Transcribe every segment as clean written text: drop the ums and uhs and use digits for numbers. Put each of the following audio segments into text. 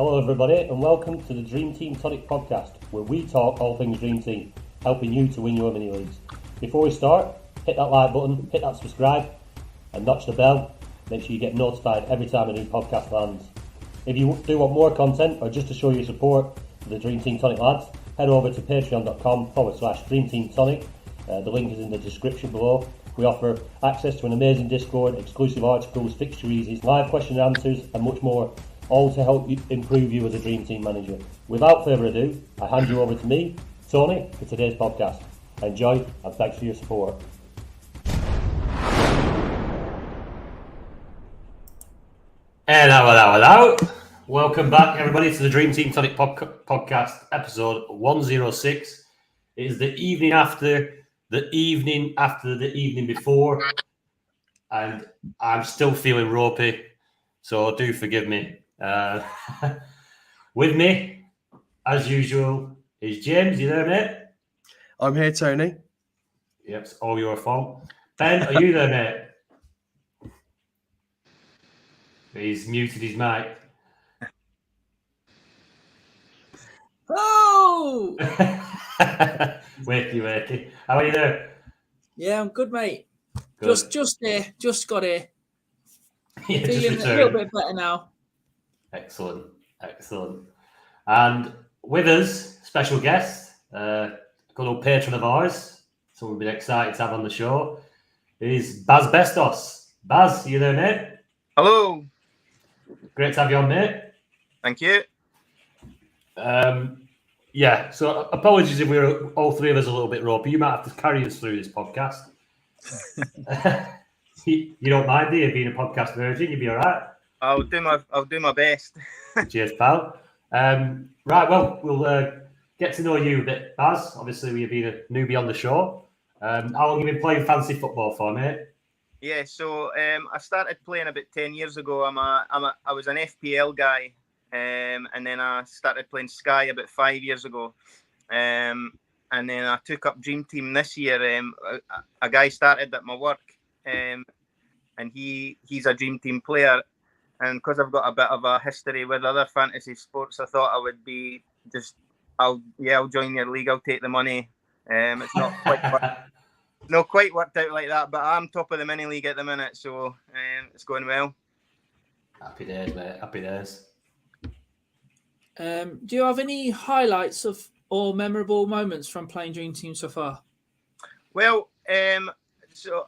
Hello everybody and welcome to the Dream Team Tonic podcast, where we talk all things Dream Team, helping you to win your mini leagues. Before we start, hit that like button, hit that subscribe and notch the bell. Make sure you get notified every time a new podcast lands. If you do want more content or just to show your support for the Dream Team Tonic lads, head over to patreon.com/Dream Team Tonic. The link is in the description below. We offer access to an amazing Discord, exclusive articles, fixture easies, live question and answers and much more, all to help you improve you as a Dream Team manager. Without further ado, I hand you over to me, Tony, for today's podcast. Enjoy and thanks for your support. Hello. Welcome back everybody to the Dream Team Tonic podcast, episode 106. It is the evening after the evening before, and I'm still feeling ropey, so do forgive me. With me, as usual, is James. You there, mate? I'm here, Tony. Yep, it's all your fault. Ben, are you there, mate? He's muted his mic. Oh! wakey. How are you there? Yeah, I'm good, mate. Good. Just got here. Yeah, Feeling a little bit better now. Excellent. And with us, special guest, good old patron of ours, someone we've been excited to have on the show, is Baz Bestos. Baz, you there, mate? Hello. Great to have you on, mate. Thank you. Yeah, so apologies if we're all three of us a little bit ropey. You might have to carry us through this podcast. You don't mind, do you, being a podcast virgin? You'll be all right. I'll do my best. Cheers, pal. Right, well, we'll get to know you a bit, Baz. Obviously, we've been a newbie on the show. How long have you been playing fantasy football for, mate? Yeah, so I started playing about 10 years ago. I was an FPL guy, and then I started playing Sky about 5 years ago. And then I took up Dream Team this year. A guy started at my work, and he's a Dream Team player. And because I've got a bit of a history with other fantasy sports, I thought I would be I'll join your league. I'll take the money. It's not quite worked out like that, but I'm top of the mini league at the minute, so it's going well. Happy days, mate. Happy days. Do you have any highlights of or memorable moments from playing Dream Team so far? Well, so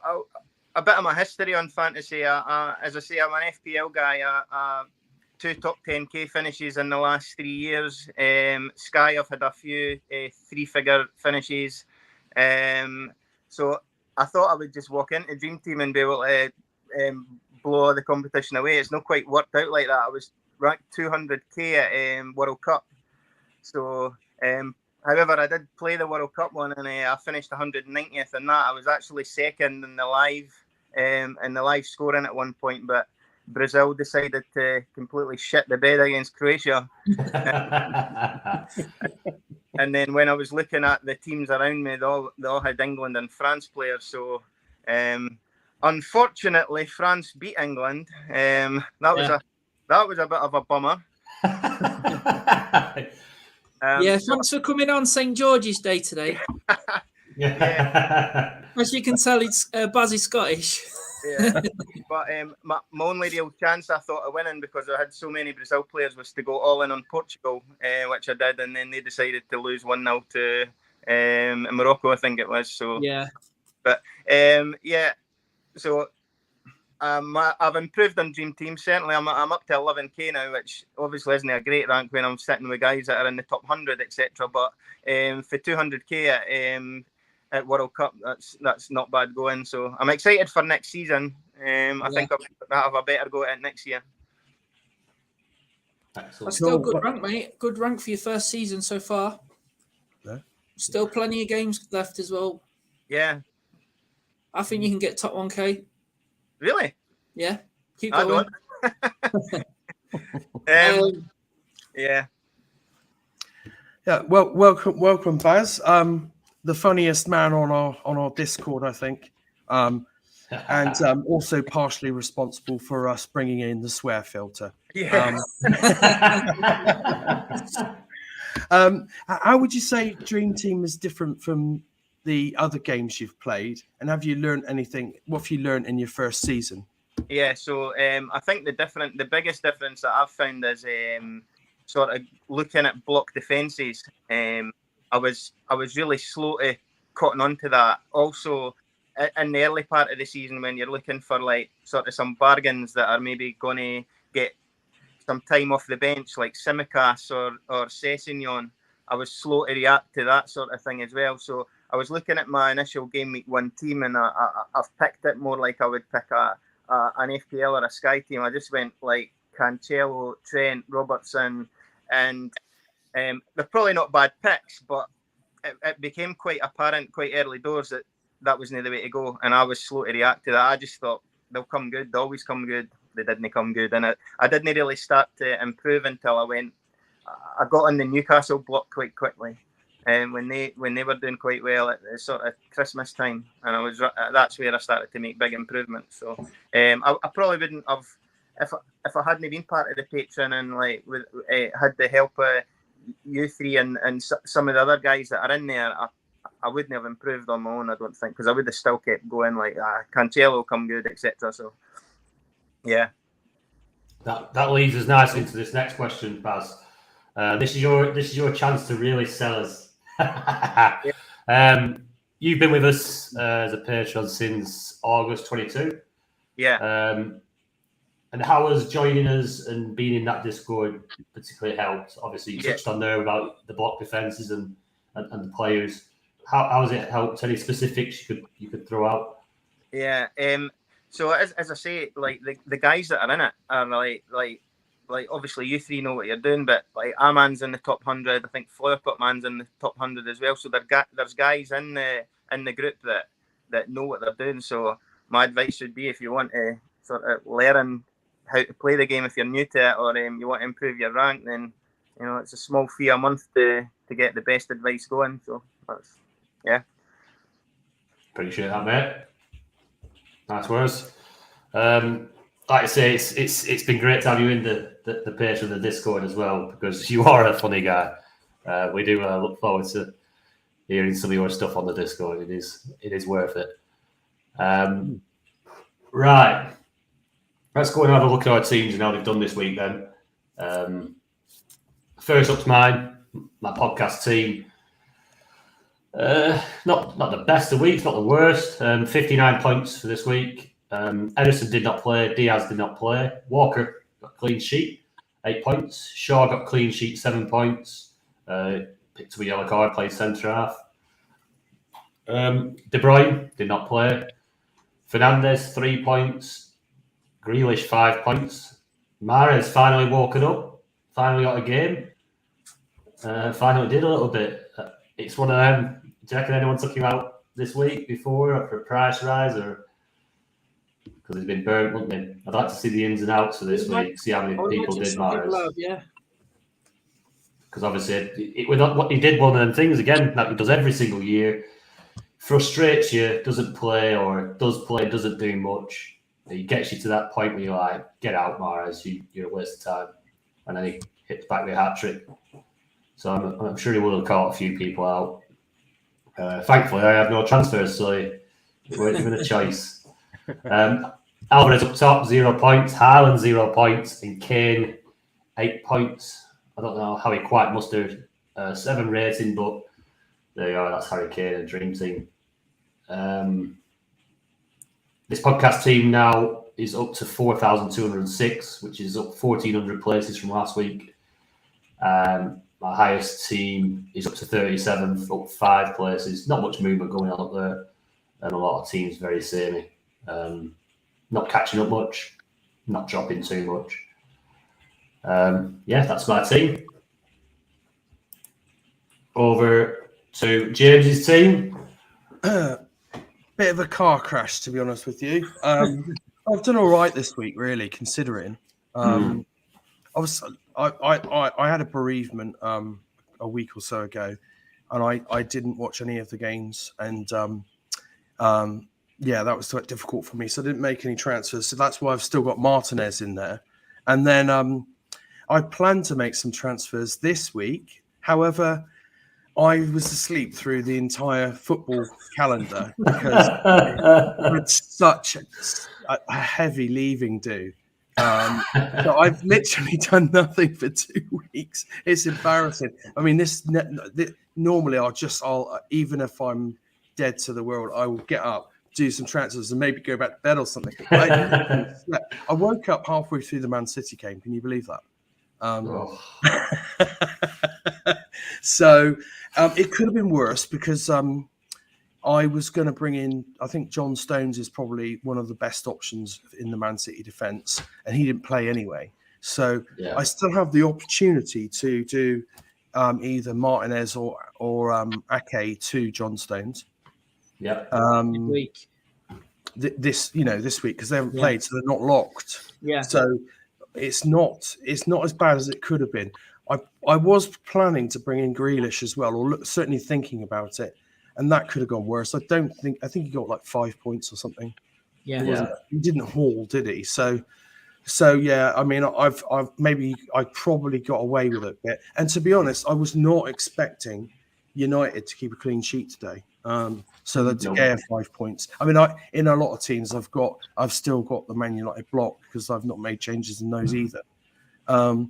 a bit of my history on fantasy. As I say, I'm an FPL guy. 2 top 10k finishes in the last 3 years. Sky, I've had a few 3-figure finishes. So I thought I would just walk into Dream Team and be able to blow the competition away. It's not quite worked out like that. I was ranked 200k at World Cup. So, however, I did play the World Cup one and I finished 190th in that. I was actually second in the live scoring at one point, but Brazil decided to completely shit the bed against Croatia. And then when I was looking at the teams around me, they all had England and France players. So, unfortunately, France beat England. That was a bit of a bummer. Thanks for coming on St. George's Day today. Yeah. As you can tell, it's Baz is Scottish. Yeah, but my only real chance I thought of winning, because I had so many Brazil players, was to go all in on Portugal, which I did, and then they decided to lose 1-0 to Morocco, I think it was. So yeah, but so I've improved on Dream Team. Certainly, I'm up to 11k now, which obviously isn't a great rank when I'm sitting with guys that are in the top 100, etc. But for 200k at World Cup, that's not bad going. So I'm excited for next season. I think I'll have a better go at it next year. Excellent. That's still good rank, mate. Good rank for your first season so far. Yeah. Still plenty of games left as well. Yeah. I think you can get top 1k. Really? Yeah. Keep going. Yeah. Yeah. Well, welcome, Baz. The funniest man on our Discord, I think, and also partially responsible for us bringing in the swear filter. Yeah. How would you say Dream Team is different from the other games you've played? And have you learned anything? What have you learned in your first season? Yeah, so I think the biggest difference that I've found is sort of looking at block defences. I was really slow to cotton onto that. Also, in the early part of the season, when you're looking for like sort of some bargains that are maybe going to get some time off the bench, like Simicas or Sessignon, I was slow to react to that sort of thing as well. So I was looking at my initial game week 1 team, and I've picked it more like I would pick an FPL or a Sky team. I just went like Cancelo, Trent, Robertson, and they're probably not bad picks, but it became quite apparent quite early doors that wasn't the way to go, and I was slow to react to that. I just thought they'll come good, they always come good. They didn't come good, and I didn't really start to improve until I got on the Newcastle block quite quickly, and when they were doing quite well at sort of Christmas time, and that's where I started to make big improvements. So I probably wouldn't have if I hadn't been part of the Patreon and like had the help of you three and some of the other guys that are in there. I wouldn't have improved on my own, I don't think, because I would have still kept going like Cancelo come good, etc. So yeah, that leads us nicely into this next question, Baz. This is your chance to really sell us. You've been with us as a patron since August 22. Yeah. And how has joining us and being in that Discord particularly helped? Obviously, you touched on there about the block defenses and the players. How has it helped? Any specifics you could throw out? Yeah. So as I say, like the guys that are in it are like obviously you three know what you're doing, but like Aman's in the top 100. I think Flowerpot Man's in the top 100 as well. So there's guys in the group that know what they're doing. So my advice would be, if you want to sort of learn how to play the game, if you're new to it, or you want to improve your rank, then it's a small fee a month to get the best advice going. So that's Appreciate that, mate. Nice words. Like I say, it's been great to have you in the page of the Discord as well, because you are a funny guy. We do look forward to hearing some of your stuff on the Discord. It is worth it. Right. Let's go and have a look at our teams and how they've done this week then. First up's my podcast team. Not the best of weeks, not the worst. 59 points for this week. Edison did not play. Diaz did not play. Walker got clean sheet, 8 points. Shaw got clean sheet, 7 points. Picked up a yellow card, played centre half. De Bruyne did not play. Fernandes, 3 points. Grealish, 5 points. Mahrez finally woken up. Finally got a game. Finally did a little bit. It's one of them. Do you reckon anyone took him out this week before or for a price rise, or because he's been burnt, wouldn't he? I'd like to see the ins and outs of this week, see how many people did Mahrez. Yeah. Because obviously, he did one of them things again that he does every single year. Frustrates you, doesn't play, or does play, doesn't do much. He gets you to that point where you're like, get out, Mahrez, you're a waste of time. And then he hits back with a hat trick. So I'm sure he will have caught a few people out. Thankfully, I have no transfers, so you weren't given a choice. Alvarez up top, 0 points. Haaland, 0 points. And Kane, 8 points. I don't know how he quite mustered 7 rating, but there you are. That's Harry Kane and Dream Team. This podcast team now is up to 4,206, which is up 1,400 places from last week. My highest team is up to 37th, up 5 places. Not much movement going on up there. And a lot of teams very samey. Not catching up much, not dropping too much. That's my team. Over to James's team. Bit of a car crash, to be honest with you. I've done all right this week, really, considering. I had a bereavement a week or so ago, and I didn't watch any of the games, and that was quite difficult for me. So I didn't make any transfers. So that's why I've still got Martinez in there, And then I plan to make some transfers this week. However, I was asleep through the entire football calendar because it's such a heavy leaving do. So I've literally done nothing for 2 weeks. It's embarrassing. I mean, this normally I'll even if I'm dead to the world, I will get up, do some transfers, and maybe go back to bed or something. I woke up halfway through the Man City game. Can you believe that? So it could have been worse because I was going to bring in, I think John Stones is probably one of the best options in the Man City defence, and he didn't play anyway. So I still have the opportunity to do either Martinez or Ake to John Stones. Yeah. Week. This week because they haven't played, so they're not locked. Yeah. So it's not as bad as it could have been. I was planning to bring in Grealish as well, or certainly thinking about it, and that could have gone worse. I think he got like 5 points or something. Yeah. He didn't haul, did he? So yeah. I mean, I probably got away with it a bit. And to be honest, I was not expecting United to keep a clean sheet today. So that to get 5 points. I mean, in a lot of teams, I've still got the Man United block because I've not made changes in those either. And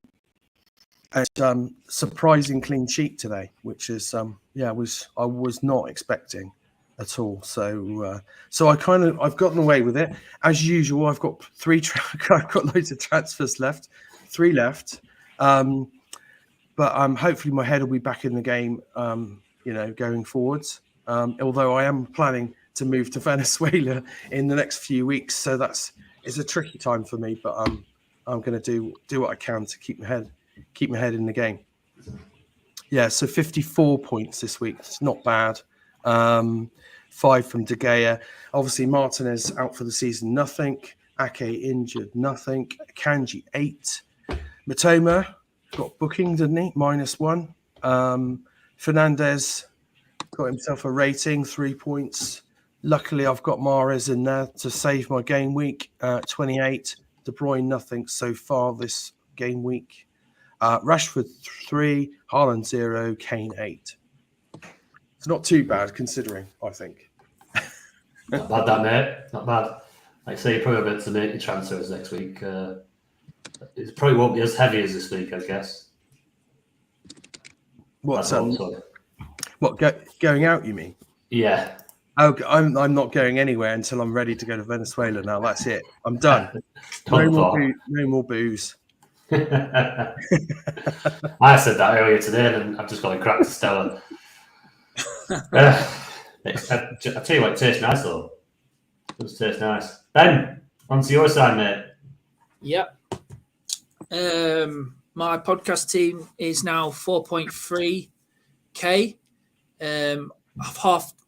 surprising clean sheet today, which is I was not expecting at all. So I've gotten away with it as usual. I've got I've got loads of transfers left, 3 left. But hopefully my head will be back in the game. Going forwards. Although I am planning to move to Venezuela in the next few weeks, so it's a tricky time for me. But I'm going to do what I can to keep my head in the game. Yeah, so 54 points this week. It's not bad. 5 from De Gea. Obviously, Martinez out for the season, nothing. Ake injured, nothing. Kanji 8. Matoma got booking, didn't he? -1. Fernandez got himself a rating, 3 points. Luckily, I've got Mahrez in there to save my game week, 28. De Bruyne, nothing so far this game week. Rashford 3, Haaland 0, Kane 8. It's not too bad considering, I think. Not bad, that mate. Not bad. Like I say, you're probably meant to make your transfers next week. It probably won't be as heavy as this week, I guess. What's going out? You mean? Yeah. Oh, I'm not going anywhere until I'm ready to go to Venezuela. Now that's it. I'm done. No more booze. I said that earlier today, and I've just got a crack to Stella. I tell you what, it tastes nice though. It does taste nice. Ben, on to your side, mate. Yep. My podcast team is now 4.3k.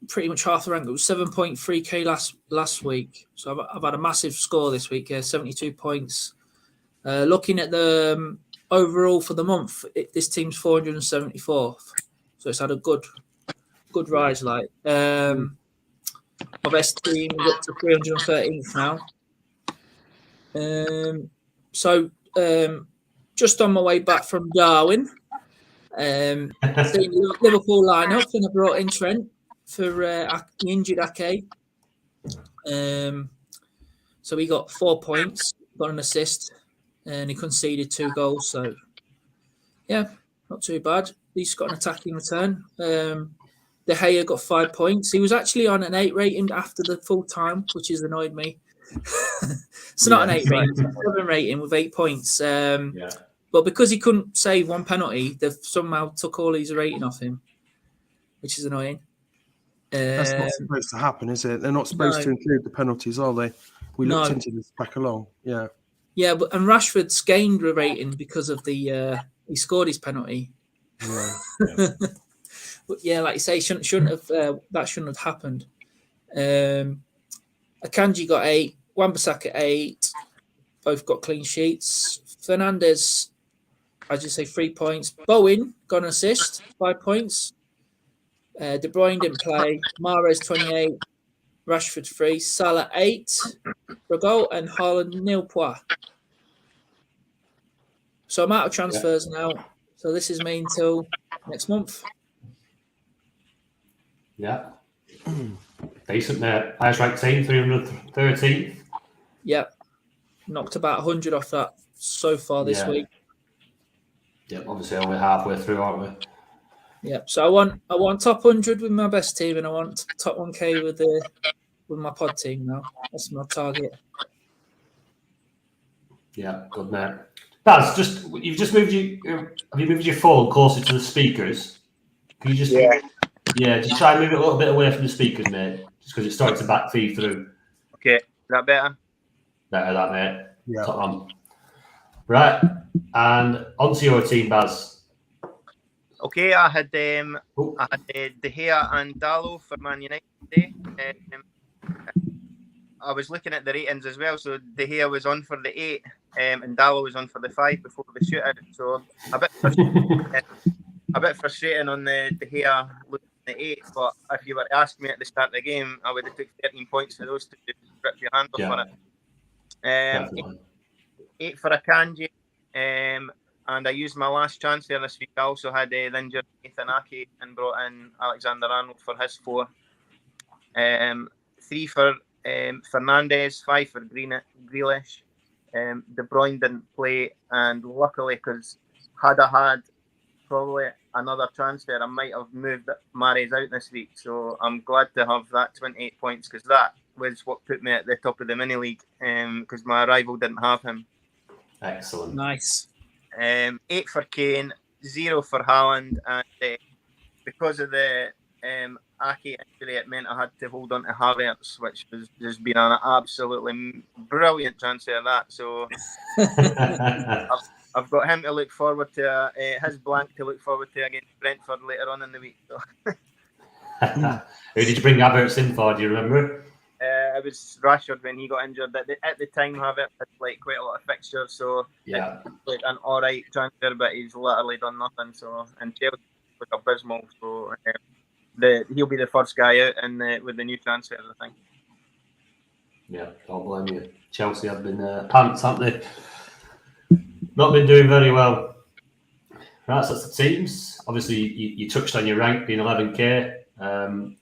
Pretty much half the rank. It was 7.3k last week. So I've had a massive score this week. 72 points. Looking at the overall for the month, this team's 474th. So it's had a good rise. Like my best team is up to 313th now. Just on my way back from Darwin, seeing the Liverpool lineup, and I brought in Trent for the injured Ake. So he got 4 points, got an assist, and he conceded 2 goals. So yeah, not too bad. He's got an attacking return. De Gea got 5 points. He was actually on an 8 rating after the full time, which has annoyed me. It's not an 8 rating, it's a 7 rating with 8 points. But because he couldn't save one penalty, they've somehow took all his rating off him, which is annoying. That's not supposed to happen, is it? They're not supposed to include the penalties, are they? We looked into this back along. Yeah. Yeah, and Rashford's gained a rating because of the he scored his penalty. Yeah. But yeah, like you say, shouldn't have that shouldn't have happened. Akanji got 8, Wan-Bissaka 8, both got clean sheets. Fernandez, as you say, 3 points. Bowen got an assist, 5 points. De Bruyne didn't play. Mahrez 28, Rashford 3, Salah 8 for a goal, and Haaland 0 points. So I'm out of transfers now. So this is me until next month. Yeah. Decent, mate. Highest ranked team, 313th. Yep. Knocked about 100 off that so far this week. Yeah, obviously only halfway through, aren't we? Yep. So I want top 100 with my best team, and I want top 1K with my pod team now. That's my target. Yeah, good, mate. That's just you've just moved have you moved your phone closer to the speakers? Can you just just try and move it a little bit away from the speakers, mate. Just because it's starting to back feed through. Okay, is that better? Better that, mate. Yeah. Top on. Right, and onto your team, Baz. Okay, I had De Gea and Dallo for Man United today. I was looking at the ratings as well. So De Gea was on for the 8, and Dallo was on for the 5 before the shootout. So a bit frustrating on the De Gea losing the 8. But if you were to ask me at the start of the game, I would have took 13 points for those two. Rip your hand off on it. 8 for Akanji. And I used my last transfer this week. I also had the injured Nathan Ake and brought in Alexander Arnold for his 4. 3 for Fernandes, 5 for Grealish. De Bruyne didn't play, and luckily, because had I had probably another transfer, I might have moved Mahrez out this week. So I'm glad to have that 28 points, because that was what put me at the top of the mini league, because my rival didn't have him. Excellent. Nice. 8 for Kane, 0 for Haaland, and because of the Ake injury, it meant I had to hold on to Havertz, which has just been an absolutely brilliant transfer. So I've got him to look forward to, his blank to look forward to against Brentford later on in the week. So. Who did you bring Havertz in for? Do you remember? It was Rashford when he got injured. At the time, Havertz had quite a lot of fixtures, so yeah, it's an all right transfer, but he's literally done nothing. So, and Chelsea was abysmal. So he'll be the first guy out with the new transfers, I think. Yeah, don't blame you. Chelsea have been pants, haven't they? Not been doing very well. Right, so that's the teams. Obviously, you touched on your rank being 11k.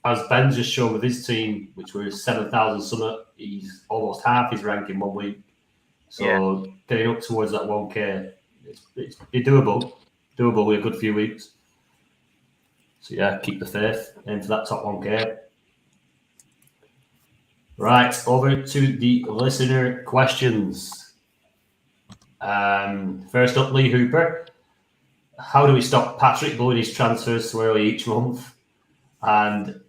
As Ben's just shown with his team, which was 7,000 something, he's almost half his rank in 1 week. So getting up towards that 1k, it's doable with a good few weeks. So yeah, keep the faith, aim for that top 1k. Right, over to the listener questions. First up, Lee Hooper. How do we stop Patrick blowing his transfers so early each month? And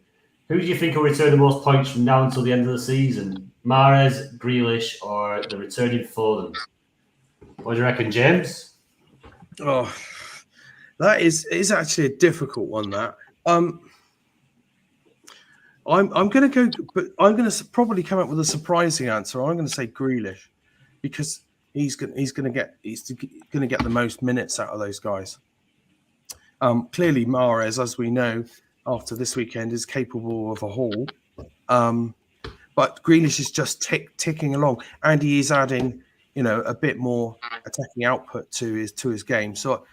who do you think will return the most points from now until the end of the season? Mahrez, Grealish, or the returning Foden? What do you reckon, James? Oh, that is actually a difficult one. That I'm going to go, but I'm going to probably come up with a surprising answer. I'm going to say Grealish, because he's going to get the most minutes out of those guys. Clearly, Mahrez, as we know, after this weekend, is capable of a haul. But Grealish is just ticking along, and he is adding, a bit more attacking output to his game. So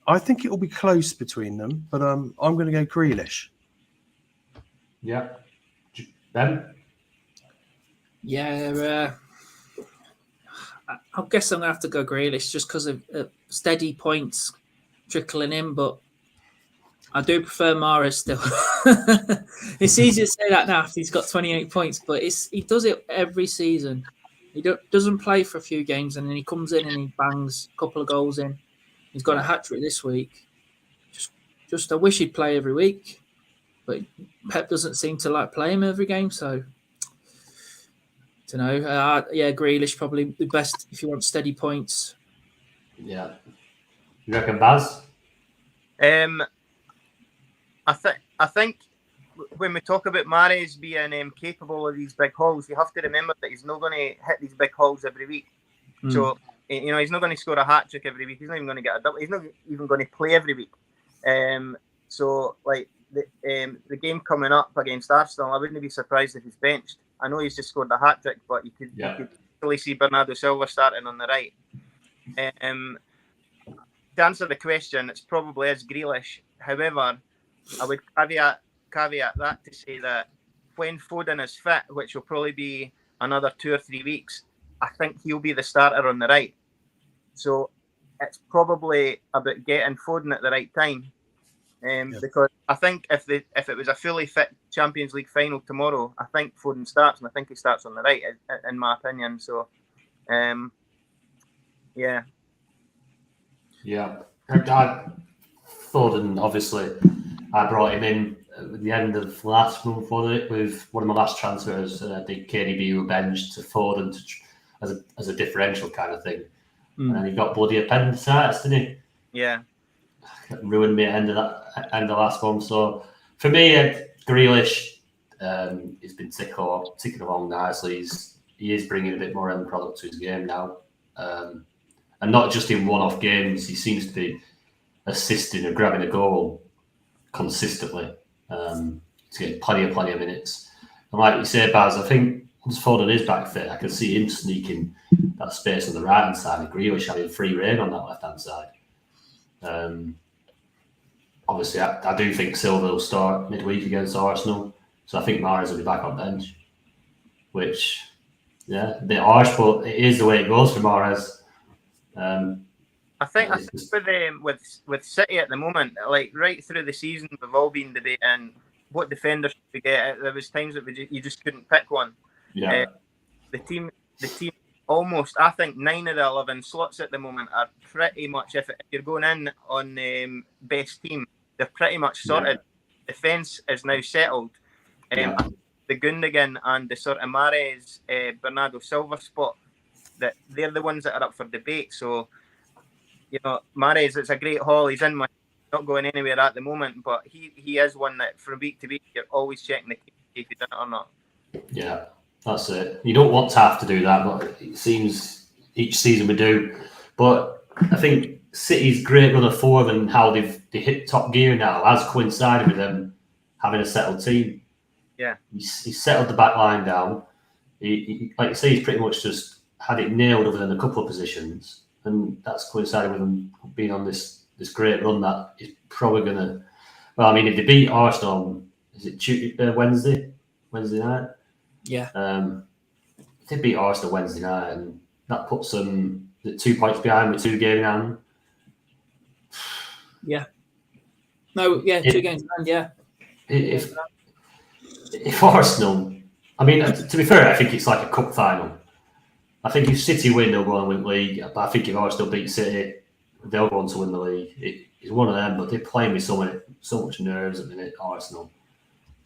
I think it will be close between them, but I'm going to go Grealish. Yeah. Ben? Yeah, I guess I'm going to have to go Grealish just because of steady points trickling in, but I do prefer Mahrez still. It's easy to say that now after he's got 28 points, but he does it every season. He doesn't play for a few games, and then he comes in and he bangs a couple of goals in. He's got a hat-trick this week. Just I wish he'd play every week, but Pep doesn't seem to like play him every game, so I don't know. Grealish probably the best if you want steady points. Yeah. You reckon, Baz? I think when we talk about Mahrez being capable of these big hauls, you have to remember that he's not going to hit these big hauls every week. So he's not going to score a hat trick every week. He's not even going to get a double. He's not even going to play every week. So like the game coming up against Arsenal, I wouldn't be surprised if he's benched. I know he's just scored a hat trick, but you could really see Bernardo Silva starting on the right. to answer the question, it's probably is Grealish. However, I would caveat that to say that when Foden is fit, which will probably be another 2 or 3 weeks, I think he'll be the starter on the right. So it's probably about getting Foden at the right time. Because I think if it was a fully fit Champions League final tomorrow, I think Foden starts, and I think he starts on the right, in my opinion. So, yeah. Yeah. Foden, obviously, I brought him in at the end of last month, wasn't it, with one of my last transfers. I think KDB were benched to Foden as a differential kind of thing. And then he got bloody appendicitis, didn't he? Yeah. Ruined me at end of last one. So for me, Grealish, he's been ticking along nicely. He is bringing a bit more end product to his game now, and not just in one-off games. He seems to be assisting or grabbing a goal consistently. To get plenty of minutes. And like you say, Baz, I think once Foden is back fit, I can see him sneaking that space on the right hand side and Grealish having free rein on that left hand side. Obviously, I do think Silva will start midweek against Arsenal, so I think Mahrez will be back on bench. Which, a bit harsh, but it is the way it goes for Mahrez. I think with City at the moment, like right through the season, we've all been debating what defenders should we get. There was times that you just couldn't pick one. Yeah, the team almost, I think 9 of the 11 slots at the moment are pretty much, if you're going in on best team, they're pretty much sorted. Yeah. Defence is now settled. The Gundogan and the sort of Mahrez, Bernardo Silva spot, that they're the ones that are up for debate. So, Mahrez, it's a great haul. He's in my, not going anywhere at the moment, but he is one that from week to week you're always checking the key if you've done it or not. Yeah, that's it. You don't want to have to do that, but it seems each season we do. But I think City's great run of form and how they hit top gear now has coincided with them having a settled team. Yeah, he's settled the back line down. He like you say, he's pretty much just had it nailed other than a couple of positions, and that's coincided with them being on this great run that is probably going to. Well, I mean, if they beat Arsenal, is it Wednesday night? Yeah. They beat Arsenal Wednesday night, and that puts them 2 points behind with 2 games in hand. Yeah. No, yeah, 2 games in hand, yeah. If Arsenal, I mean, to be fair, I think it's like a cup final. I think if City win, they'll go on and win the league. But I think if Arsenal beat City, they'll go on to win the league. It's one of them, but they're playing with so much nerves at the minute, Arsenal.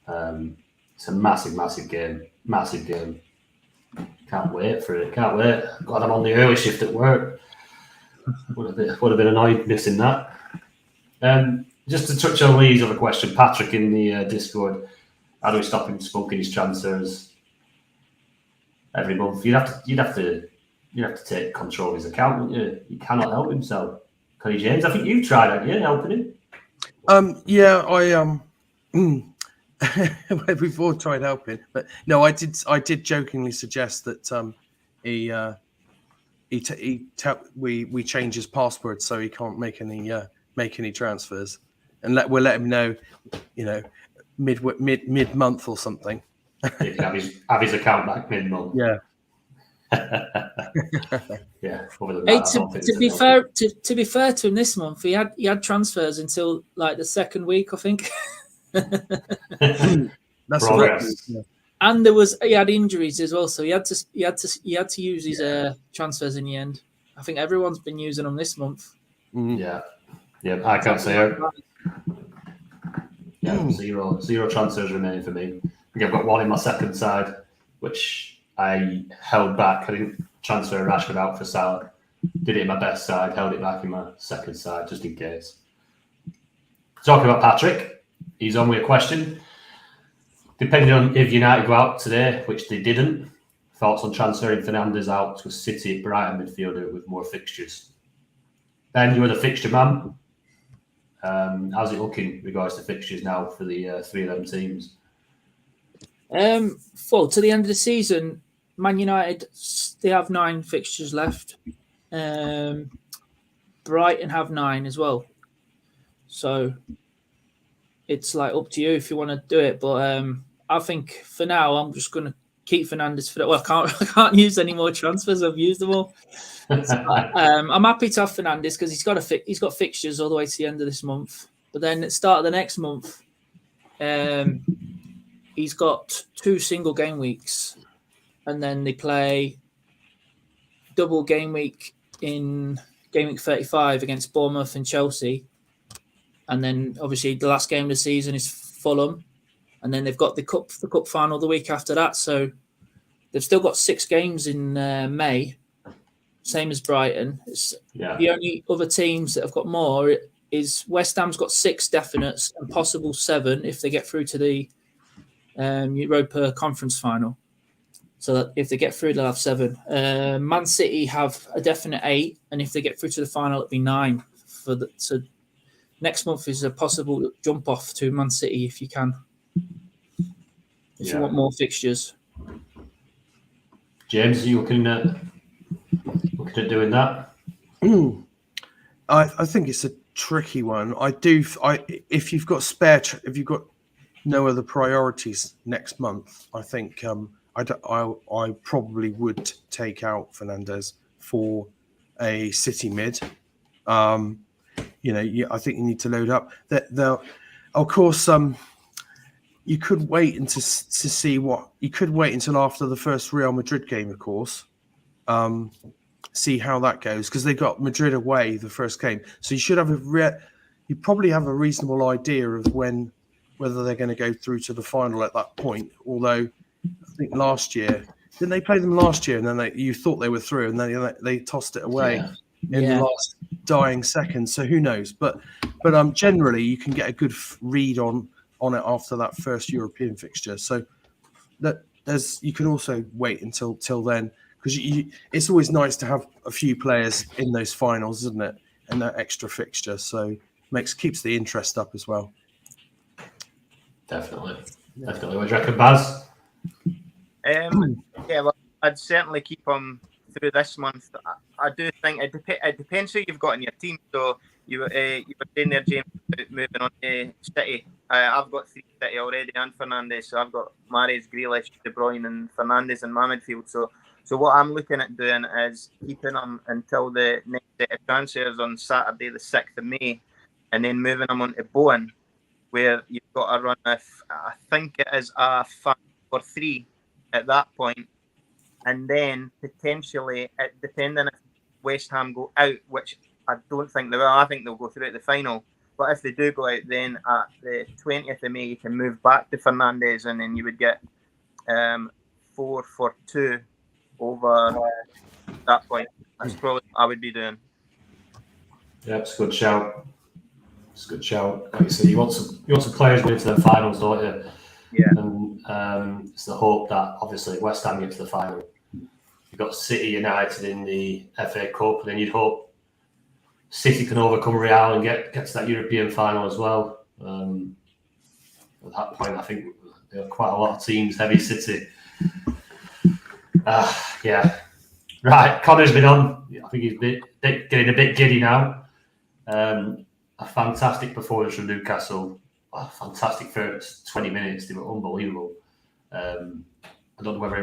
It's a massive game. Massive game. Can't wait for it. Can't wait. Glad I'm on the early shift at work. Would have been annoyed missing that. Just to touch on Lee's other question, Patrick in the Discord. How do we stop him smoking his transfers every month? You'd have to take control of his account, wouldn't you? He cannot help himself. Connie James, I think you tried, haven't you, helping him? Yeah, we've all tried helping, but no, I did jokingly suggest that we change his password so he can't make any transfers, and we'll let him know, mid month or something. He can have his account back mid month. Yeah. Yeah. Hey, to be fair to him this month, he had transfers until like the second week, I think. That's progress. Yeah. And he had injuries as well, so he had to use his transfers in the end. I think everyone's been using them this month. Mm-hmm. Yeah. I can't say it. Yeah, zero transfers remaining for me. I think I've got one in my second side, which I held back. I didn't transfer Rashford out for Salah. Did it in my best side, held it back in my second side, just in case. Talking about Patrick, he's on with a question. Depending on if United go out today, which they didn't, thoughts on transferring Fernandes out to a City Brighton midfielder with more fixtures? Ben, you were the fixture man. How's it looking in regards to fixtures now for the 3 of them teams? Well, to the end of the season, Man United, they have 9 fixtures left. Brighton have 9 as well. So it's like up to you if you want to do it. But I think for now, I'm just going to keep Fernandes for that. Well, I can't use any more transfers. I've used them all. So, I'm happy to have Fernandes because he's got fixtures all the way to the end of this month. But then at the start of the next month, he's got 2 single game weeks, and then they play double game week in game week 35 against Bournemouth and Chelsea. And then obviously the last game of the season is Fulham. And then they've got the cup final the week after that. So they've still got 6 games in May, same as Brighton. The only other teams that have got more is West Ham's got 6 definites and possible 7 if they get through to the Europa Conference final. So that if they get through, they'll have 7. Man City have a definite 8, and if they get through to the final, it'll be 9. So next month is a possible jump off to Man City if you can. If you want more fixtures. James, are you looking at doing that? I think it's a tricky one. If you've got if you've got no other priorities next month, I think I probably would take out Fernandes for a City mid. I think you need to load up. Of course, you could wait to see what you could wait until after the first Real Madrid game, of course. See how that goes because they got Madrid away the first game, so you should have you probably have a reasonable idea of whether they're going to go through to the final at that point. Although I think last year, didn't they play them last year? And then you thought they were through, and then they tossed it away in the last dying seconds. So who knows? But generally, you can get a good read on it after that first European fixture. So you can also wait until then because it's always nice to have a few players in those finals, isn't it? And that extra fixture, so keeps the interest up as well. Definitely. What do you reckon, Baz? Well, I'd certainly keep him through this month. I do think it depends who you've got in your team. So you were saying there, James, about moving on to City. I've got 3 City already and Fernandes. So I've got Mahrez, Grealish, De Bruyne, and Fernandes in my midfield. So what I'm looking at doing is keeping them until the next set of transfers on Saturday, the 6th of May, and then moving them on to Bowen, where you've got to run with, I think it is a 5 or 3 at that point, and then potentially, depending if West Ham go out, which I don't think they will, I think they'll go through at the final. But if they do go out, then at the 20th of May, you can move back to Fernandes, and then you would get 4 for 2 over that point. That's probably what I would be doing. Yeah, it's a good shout. Like you say, you want some players going to the finals, don't you? Yeah. And it's the hope that obviously West Ham get to the final. You've got City United in the FA Cup, and then you'd hope City can overcome Real and get to that European final as well. At that point, I think there are quite a lot of teams, heavy City. Right, Connor's been on. I think he's getting a bit giddy now. A fantastic performance from Newcastle. A fantastic first 20 minutes. They were unbelievable. I don't know whether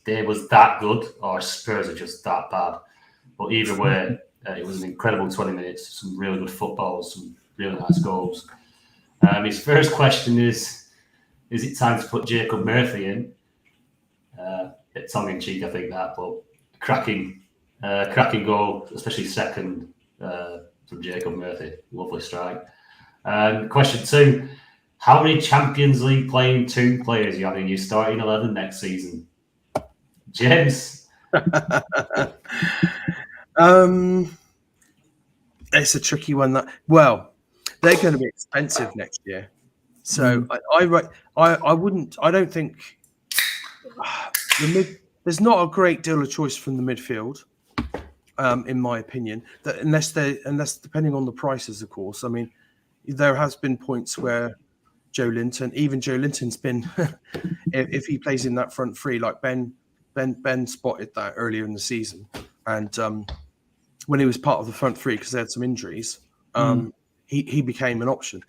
they was that good or Spurs are just that bad. But either way, it was an incredible 20 minutes. Some really good football, some really nice goals. His first question is it time to put Jacob Murphy in? Bit tongue-in-cheek, I think that, but cracking goal, especially second from Jacob Murphy. Lovely strike. Question 2, how many Champions League playing 2 players you have in your starting 11 next season? James? It's a tricky one. They're going to be expensive next year. So I wouldn't. I don't think there's not a great deal of choice from the midfield, in my opinion. That unless depending on the prices, of course. I mean, there has been points where Joe Linton's been, if he plays in that front three, like Ben spotted that earlier in the season, and when he was part of the front three because they had some injuries, he became an option.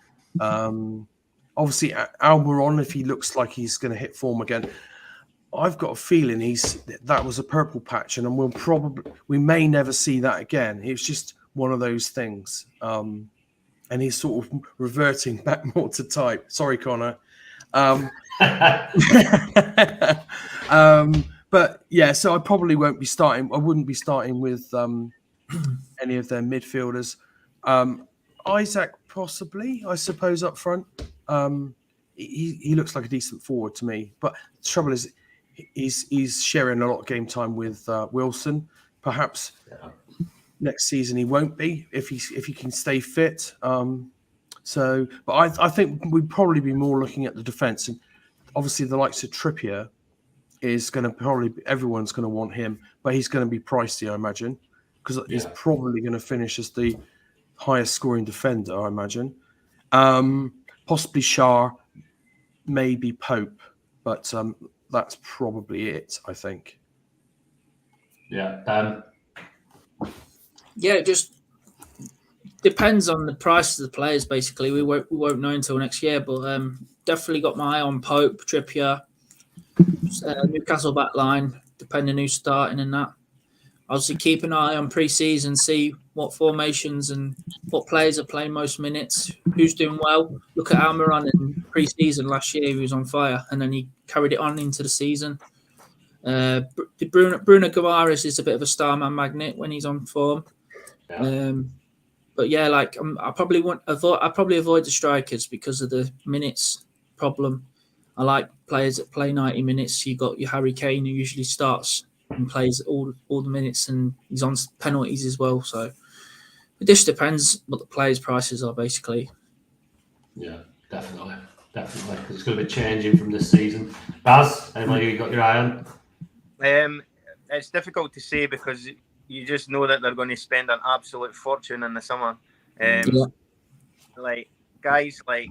Obviously, Almiron, if he looks like he's going to hit form again, I've got a feeling that was a purple patch, and we may never see that again. It's just one of those things, and he's sort of reverting back more to type. Sorry, Connor. But yeah, so I probably won't be starting. I wouldn't be starting with any of their midfielders. Isaac possibly, I suppose, up front. He looks like a decent forward to me. But the trouble is, he's sharing a lot of game time with Wilson. Perhaps next season he won't be if he can stay fit. But I think we'd probably be more looking at the defence, and obviously the likes of Trippier is going to everyone's going to want him, but he's going to be pricey, I imagine, because he's probably going to finish as the highest scoring defender, I imagine. Possibly Shah, maybe Pope, but that's probably it, I think. Yeah. Yeah, it just depends on the price of the players. Basically, we won't know until next year. But definitely got my eye on Pope, Trippier, Newcastle back line, depending who's starting and that. Obviously, keep an eye on pre-season, see what formations and what players are playing most minutes, who's doing well. Look at Almiron in pre-season last year; he was on fire, and then he carried it on into the season. Bruno Guimaraes is a bit of a starman magnet when he's on form. Yeah. But yeah, like I probably avoid the strikers because of the minutes problem. I like players that play 90 minutes. You got your Harry Kane, who usually starts and plays all the minutes, and he's on penalties as well. So it just depends what the players' prices are, basically. Yeah, definitely, because it's going to be changing from this season. Baz, anybody you got your eye on? It's difficult to say because you just know that they're going to spend an absolute fortune in the summer. Like guys like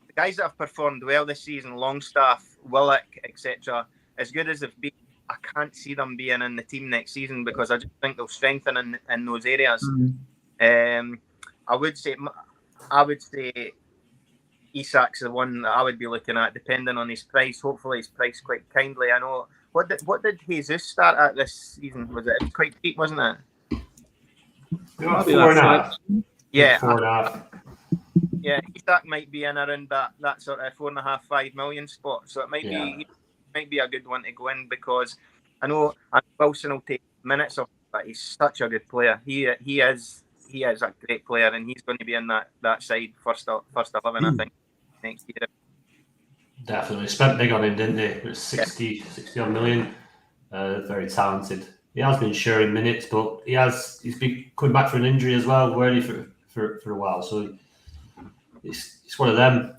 the guys that have performed well this season, Longstaff, Willock, etc. As good as they've been, I can't see them being in the team next season because I just think they'll strengthen in those areas. I would say Isak's the one that I would be looking at, depending on his price. Hopefully, he's priced quite kindly. I know. What did Jesus start at this season? Was it quite cheap, wasn't it? 4.5. Yeah, 4.5. Yeah, Isak might be in around that sort of 4.5-5 million spot. So it might be a good one to go in because I know Wilson will take minutes off, but he's such a good player. He is a great player, and he's going to be in that side first 11, I think, next year. Definitely spent big on him, didn't they? It was 60 odd million. Very talented. He has been sharing minutes, but he's been coming back for an injury as well, weren't he, for a while. So it's one of them.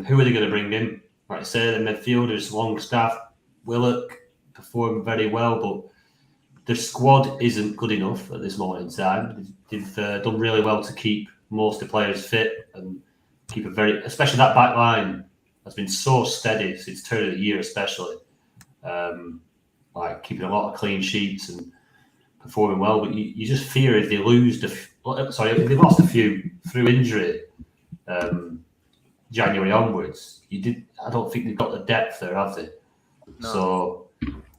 Who are they going to bring in? Like I say, the midfielders, Longstaff, Willock performed very well, but the squad isn't good enough at this moment in time. They've done really well to keep most of the players fit and keep especially that back line has been so steady since turn of the year, especially. Like keeping a lot of clean sheets and performing well, but you just fear if they if they lost a few through injury January onwards, I don't think they've got the depth there, have they? No. So,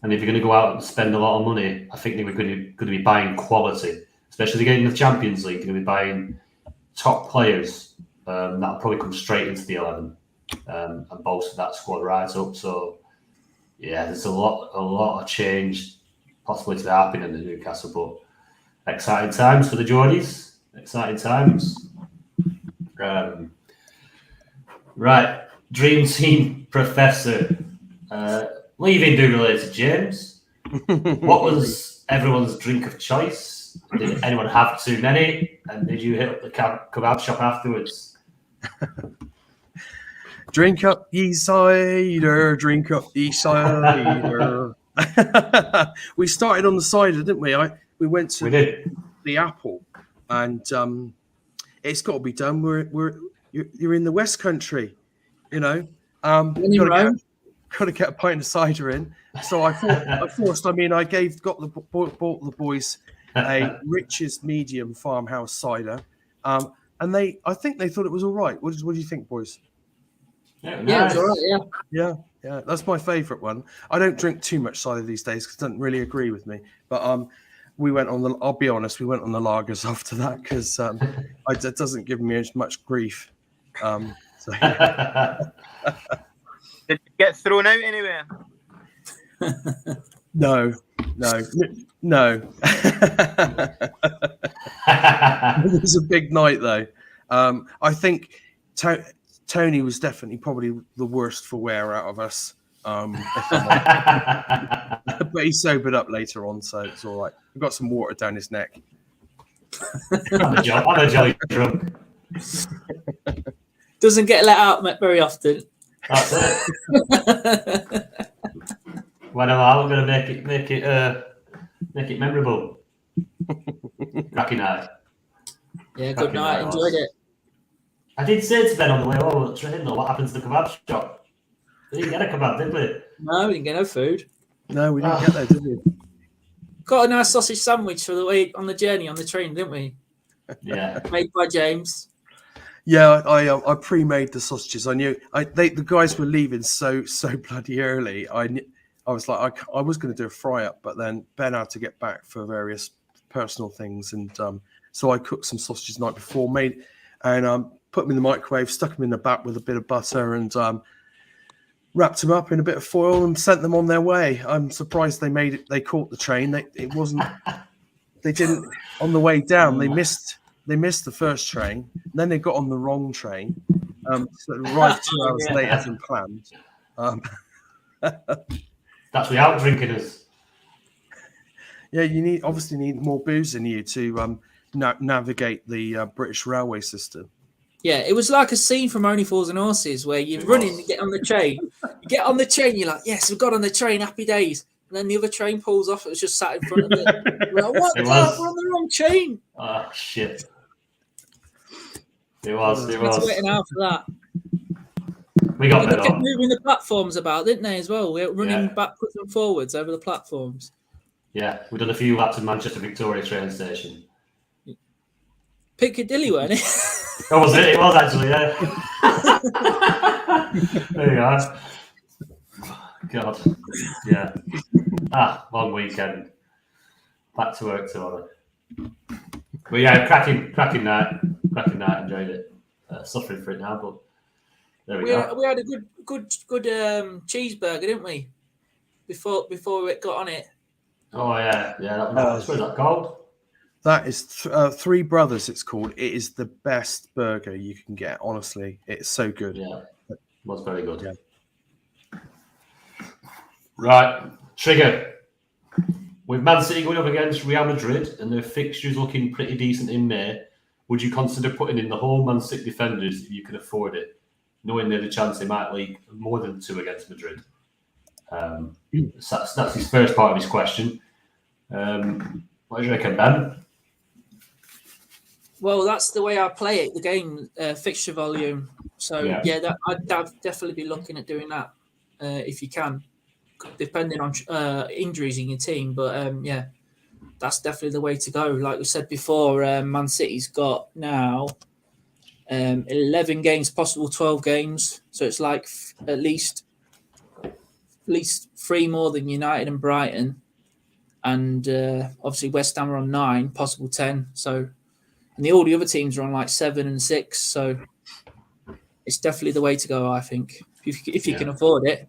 and if you're going to go out and spend a lot of money, I think they're going to be buying quality, especially getting the Champions League. They're going to be buying top players that'll probably come straight into the 11 and bolster that squad right up. So, yeah, there's a lot of change possibly to happen in the Newcastle, but exciting times for the Geordies. Exciting times. Right, Dream Team Professor. Leaving do related, James. What was everyone's drink of choice? Did anyone have too many? And did you hit up the kebab shop afterwards? Drink up ye cider, drink up ye cider. We started on the cider, didn't we? We went to the Apple, and it's got to be done. You're in the West Country, you know. Got to get a pint of cider in. So I bought the boys a Rich's medium farmhouse cider, and I think they thought it was all right. What do you think, boys? Yeah, it was all right. Yeah, that's my favourite one. I don't drink too much cider these days because it doesn't really agree with me. But we went on the. I'll be honest, we went on the lagers after that because it doesn't give me as much grief. So yeah. Did you get thrown out anywhere? No. It was a big night though. I think Tony was definitely probably the worst for wear out of us. But he sobered up later on, so it's all right. We've got some water down his neck. I'm a jolly drunk. Doesn't get let out very often. That's it. When I'm going to make it memorable. Cracking night. Yeah, good night. Enjoyed it. I did say to Ben on the way over the train, though, what happened to the kebab shop? We didn't get a kebab, did we? No, we didn't get no food. No, we didn't get there, did we? Got a nice sausage sandwich for the way on the journey on the train, didn't we? Yeah. Made by James. Yeah, I pre-made the sausages. I knew the guys were leaving so bloody early. I was like, I was going to do a fry up, but then Ben had to get back for various personal things, and so I cooked some sausages the night before, put them in the microwave, stuck them in the back with a bit of butter, and wrapped them up in a bit of foil and sent them on their way. I'm surprised they made it. They caught the train. It wasn't. They didn't on the way down. They missed the first train. Then they got on the wrong train. So right 2 hours later than planned. That's without drinking us. Yeah, you obviously need more booze in you to navigate the British railway system. Yeah, it was like a scene from Only Fools and Horses where you're running to get on the train. You get on the train, you're like, yes, we've got on the train, happy days. And then the other train pulls off. It was just sat in front of it. We're like, what? We're on the wrong train. Oh, shit. It was. Waiting out for that. We got They that kept on. moving the platforms about, didn't they, as well? We were running backwards and forwards over the platforms. Yeah, we've done a few laps in Manchester Victoria train station. Piccadilly, weren't it? Oh, was it? It was actually, yeah. There you are. God. Yeah. Long weekend. Back to work tomorrow. But yeah, cracking night. Cracking night, enjoyed it. Suffering for it now, but there we go. We had a good cheeseburger, didn't we? Before we got on it. Oh yeah. That was where's that called? That is Three Brothers. It's called. It is the best burger you can get. Honestly, it's so good. Yeah, it was very good. Yeah. Right, Trigger. With Man City going up against Real Madrid and their fixtures looking pretty decent in May, would you consider putting in the whole Man City defenders if you could afford it, knowing there's a chance they might leak more than 2 against Madrid? So that's his first part of his question. What do you reckon, Ben? Well, that's the way I play it, the game fixture volume. So, I'd definitely be looking at doing that if you can, depending on injuries in your team. But, that's definitely the way to go. Like we said before, Man City's got now 11 games, possible 12 games. So it's like at least 3 more than United and Brighton. And obviously West Ham are on 9, possible 10. So, and all the other teams are on like 7 and 6. So it's definitely the way to go, I think, if you can afford it.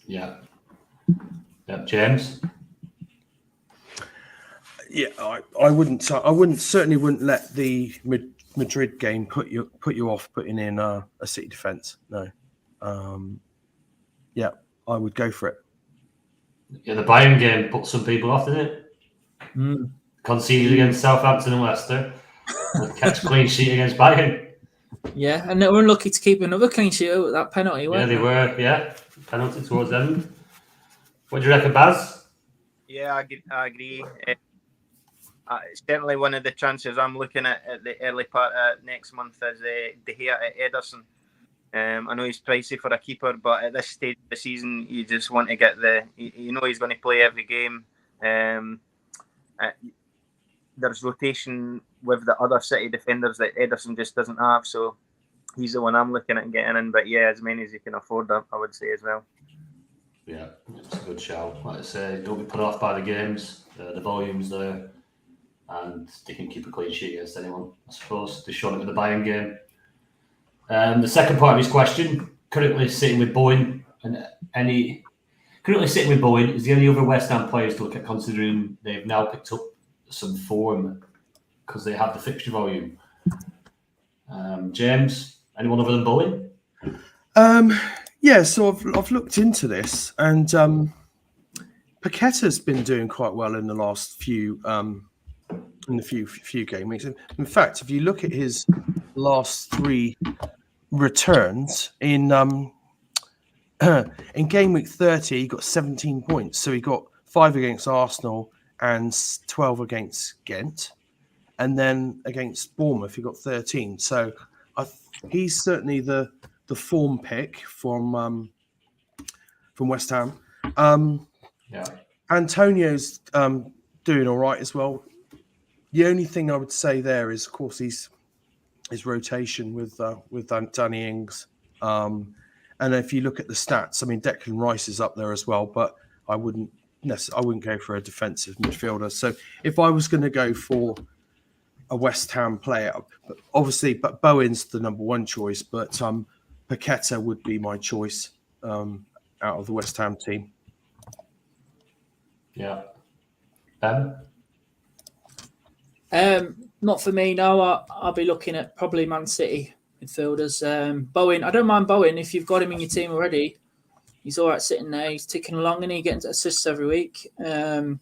Yeah. James. Yeah, I wouldn't. Certainly wouldn't let the Madrid game put you off putting in a City defence. No. I would go for it. Yeah, the Bayern game put some people off, didn't it? Conceded against Southampton and Leicester, and catch a clean sheet against Bayern. Yeah, and they were unlucky to keep another clean sheet with that penalty, weren't they? They were. Yeah, penalty towards them. What do you reckon, Baz? Yeah, I agree. It's certainly one of the chances I'm looking at the early part next month is De Gea at Ederson. I know he's pricey for a keeper, but at this stage of the season, you just want to get he's going to play every game. there's rotation with the other City defenders that Ederson just doesn't have. So he's the one I'm looking at getting in. But yeah, as many as you can afford, I would say as well. Yeah, it's a good shout. Like I say, don't be put off by the games. The volume's there, and they can keep a clean sheet against anyone, I suppose. They showed it with the Bayern game. The second part of his question, currently sitting with Bowen, currently sitting with Bowen, is there any other West Ham players to look at, considering they've now picked up some form because they have the fixture volume? James, anyone other than Bowen? Yeah, so I've looked into this, and Paqueta's been doing quite well in the last few game weeks. In fact, if you look at his last 3 returns in game week 30, he got 17 points. So he got 5 against Arsenal and 12 against Ghent, and then against Bournemouth he got 13. So he's certainly the form pick from West Ham. Antonio's doing all right as well. The only thing I would say there is, of course, his rotation with Danny Ings. And if you look at the stats, I mean, Declan Rice is up there as well, but I wouldn't go for a defensive midfielder. So if I was going to go for a West Ham player, but Bowen's the number one choice, but Paqueta would be my choice out of the West Ham team. Yeah. Not for me, no. I'll be looking at probably Man City midfielders. Bowen, I don't mind Bowen if you've got him in your team already. He's all right sitting there. He's ticking along and he getting assists every week. Ben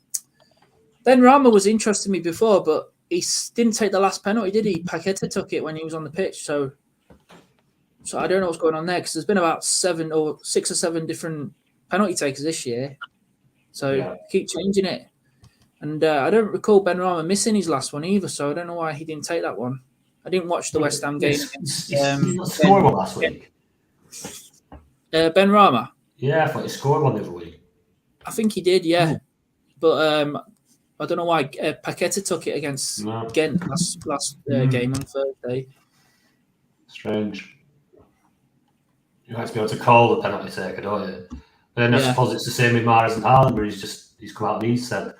Rama was interesting me before, but he didn't take the last penalty, did he? Paqueta took it when he was on the pitch. So I don't know what's going on there, because there's been about 6 or 7 different penalty takers this year. So keep changing it. And I don't recall Ben Rama missing his last one either, so I don't know why he didn't take that one. I didn't watch the West Ham game. He scored one last week. Ben Rama? Yeah, I thought he scored one the other week. I think he did, yeah. But I don't know why Paqueta took it against Ghent last game on Thursday. Strange. You like to be able to call the penalty taker, don't you? But then I suppose it's the same with Mahrez and Haaland, where he's come out and he said,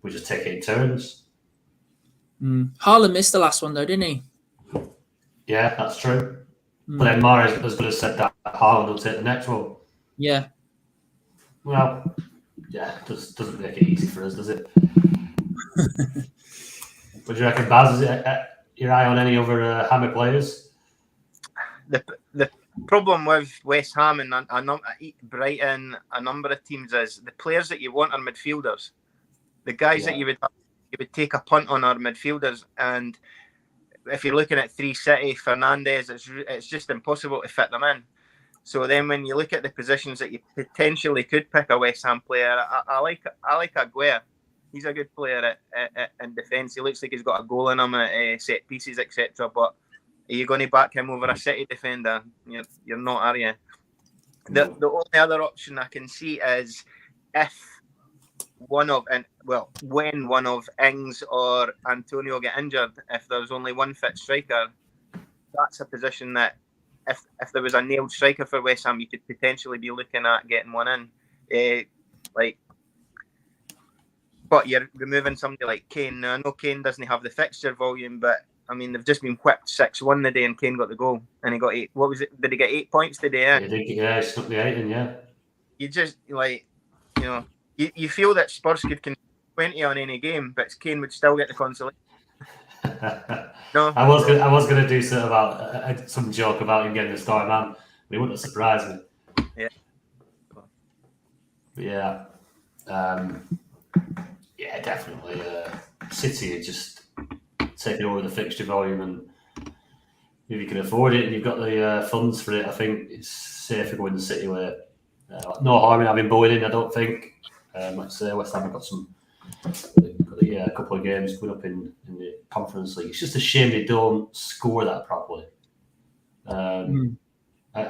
we just take it in turns. Haaland missed the last one though, didn't he? Yeah, that's true. But then Mahrez was going to said that Haaland will take the next one. Yeah. Well, yeah, it doesn't make it easy for us, does it? What do you reckon, Baz? Is it your eye on any other Hammer players? The problem with West Ham and Brighton, a number of teams, is the players that you want are midfielders. The guys that you would take a punt on are midfielders, and if you're looking at 3 City, Fernandes, it's just impossible to fit them in. So then, when you look at the positions that you potentially could pick a West Ham player, I like Aguero. He's a good player in defence. He looks like he's got a goal in him at set pieces, etc. But are you going to back him over a City defender? You're not, are you? The only other option I can see is when one of Ings or Antonio get injured, if there's only one fit striker, that's a position that if there was a nailed striker for West Ham, you could potentially be looking at getting one in. But you're removing somebody like Kane. Now, I know Kane doesn't have the fixture volume, but I mean, they've just been whipped 6-1 the day and Kane got the goal and he got 8. What was it? Did he get 8 points today? Yeah, he stuck the 8 in, yeah. You just, you feel that Spurs could concede 20 on any game, but Kane would still get the consolation. No, I was gonna do sort of some joke about him getting the star man, but it wouldn't have surprised me. Yeah. Yeah, definitely. City are just taking over the fixture volume, and if you can afford it and you've got the funds for it, I think it's safer going the City way. No harm in having Bowen in, I don't think. Like I say, West Ham have got a couple of games coming up in the Conference League. It's just a shame they don't score that properly. I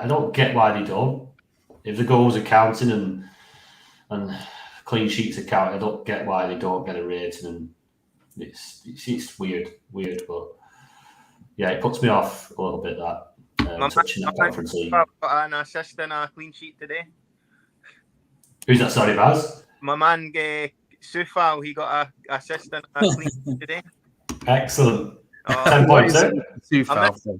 don't get why they don't. If the goals are counting and clean sheets are counting, I don't get why they don't get a rating and It's weird, but yeah, it puts me off a little bit that touching that Conference League. Got an assist and a clean sheet today. Who's that? Sorry, Baz. My man Sufal, he got a assist and a clean sheet today. Excellent. 10 points. Sufal.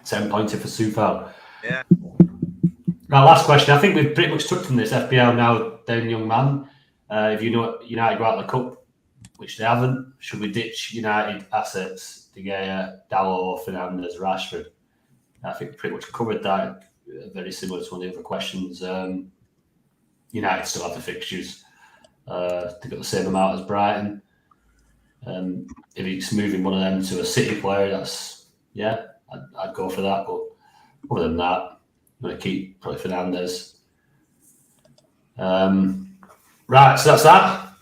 10 points for Sufal. Yeah. Now, last question. I think we've pretty much touched on this. FPL now down young man. If you know United go out of the cup, which they haven't, should we ditch United assets to get Dalot, Fernandes, Rashford? I think pretty much covered that. Very similar to one of the other questions. United still have the fixtures. They've got the same amount as Brighton. If he's moving one of them to a City player, I'd go for that. But other than that, I'm going to keep probably Fernandes. Right, so that's that.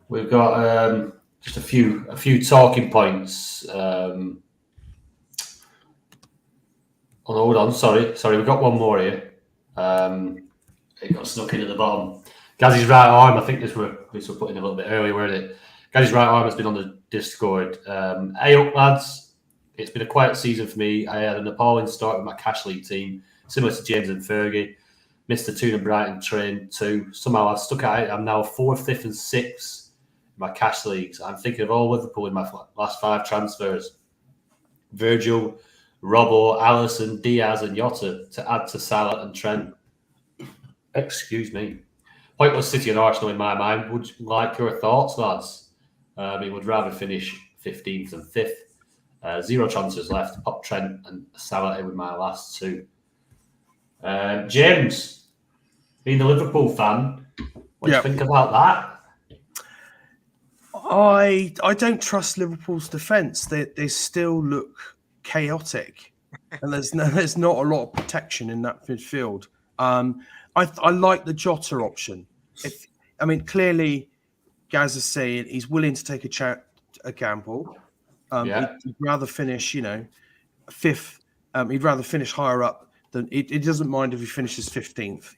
We've got just a few talking points. Hold on, sorry, we've got one more here. It got snuck in at the bottom. Gazzy's right arm, I think this were put in a little bit earlier, weren't it? Gazzy's right arm has been on the Discord. Hey up, lads. It's been a quiet season for me. I had an appalling start with my cash league team, similar to James and Fergie. Missed the Toon and Brighton train too. Somehow I stuck at it. I'm now 4th, 5th and 6th in my cash leagues. I'm thinking of all Liverpool in my last 5 transfers. Virgil, Robbo, Alisson, Diaz and Jota to add to Salah and Trent. Excuse me. Pointless City and Arsenal in my mind. Would you like your thoughts, lads? He would rather finish 15th and 5th. 0 transfers left. Pop Trent and Salah in with my last 2. James, being a Liverpool fan, what do you think about that? I don't trust Liverpool's defence. They still look chaotic, and there's not a lot of protection in that midfield. I like the Jota option. Clearly, Gaz is saying he's willing to take a gamble. He'd rather finish, 5th. He'd rather finish higher up than it doesn't mind if he finishes 15th.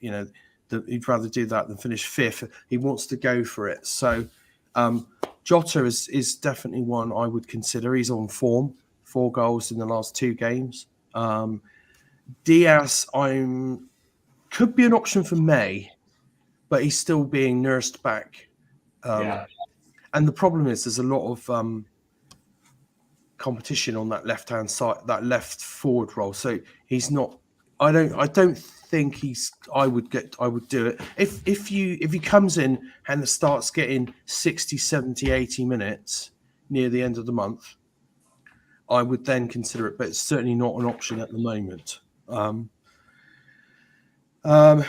He'd rather do that than finish 5th. He wants to go for it. So Jota is definitely one I would consider. He's on form, 4 goals in the last 2 games. Diaz, could be an option for May, but he's still being nursed back. And the problem is there's a lot of competition on that left-hand side, that left forward role. So he's not. I don't think I would do it if he comes in and starts getting 60, 70, 80 minutes near the end of the month. I would then consider it, but it's certainly not an option at the moment. I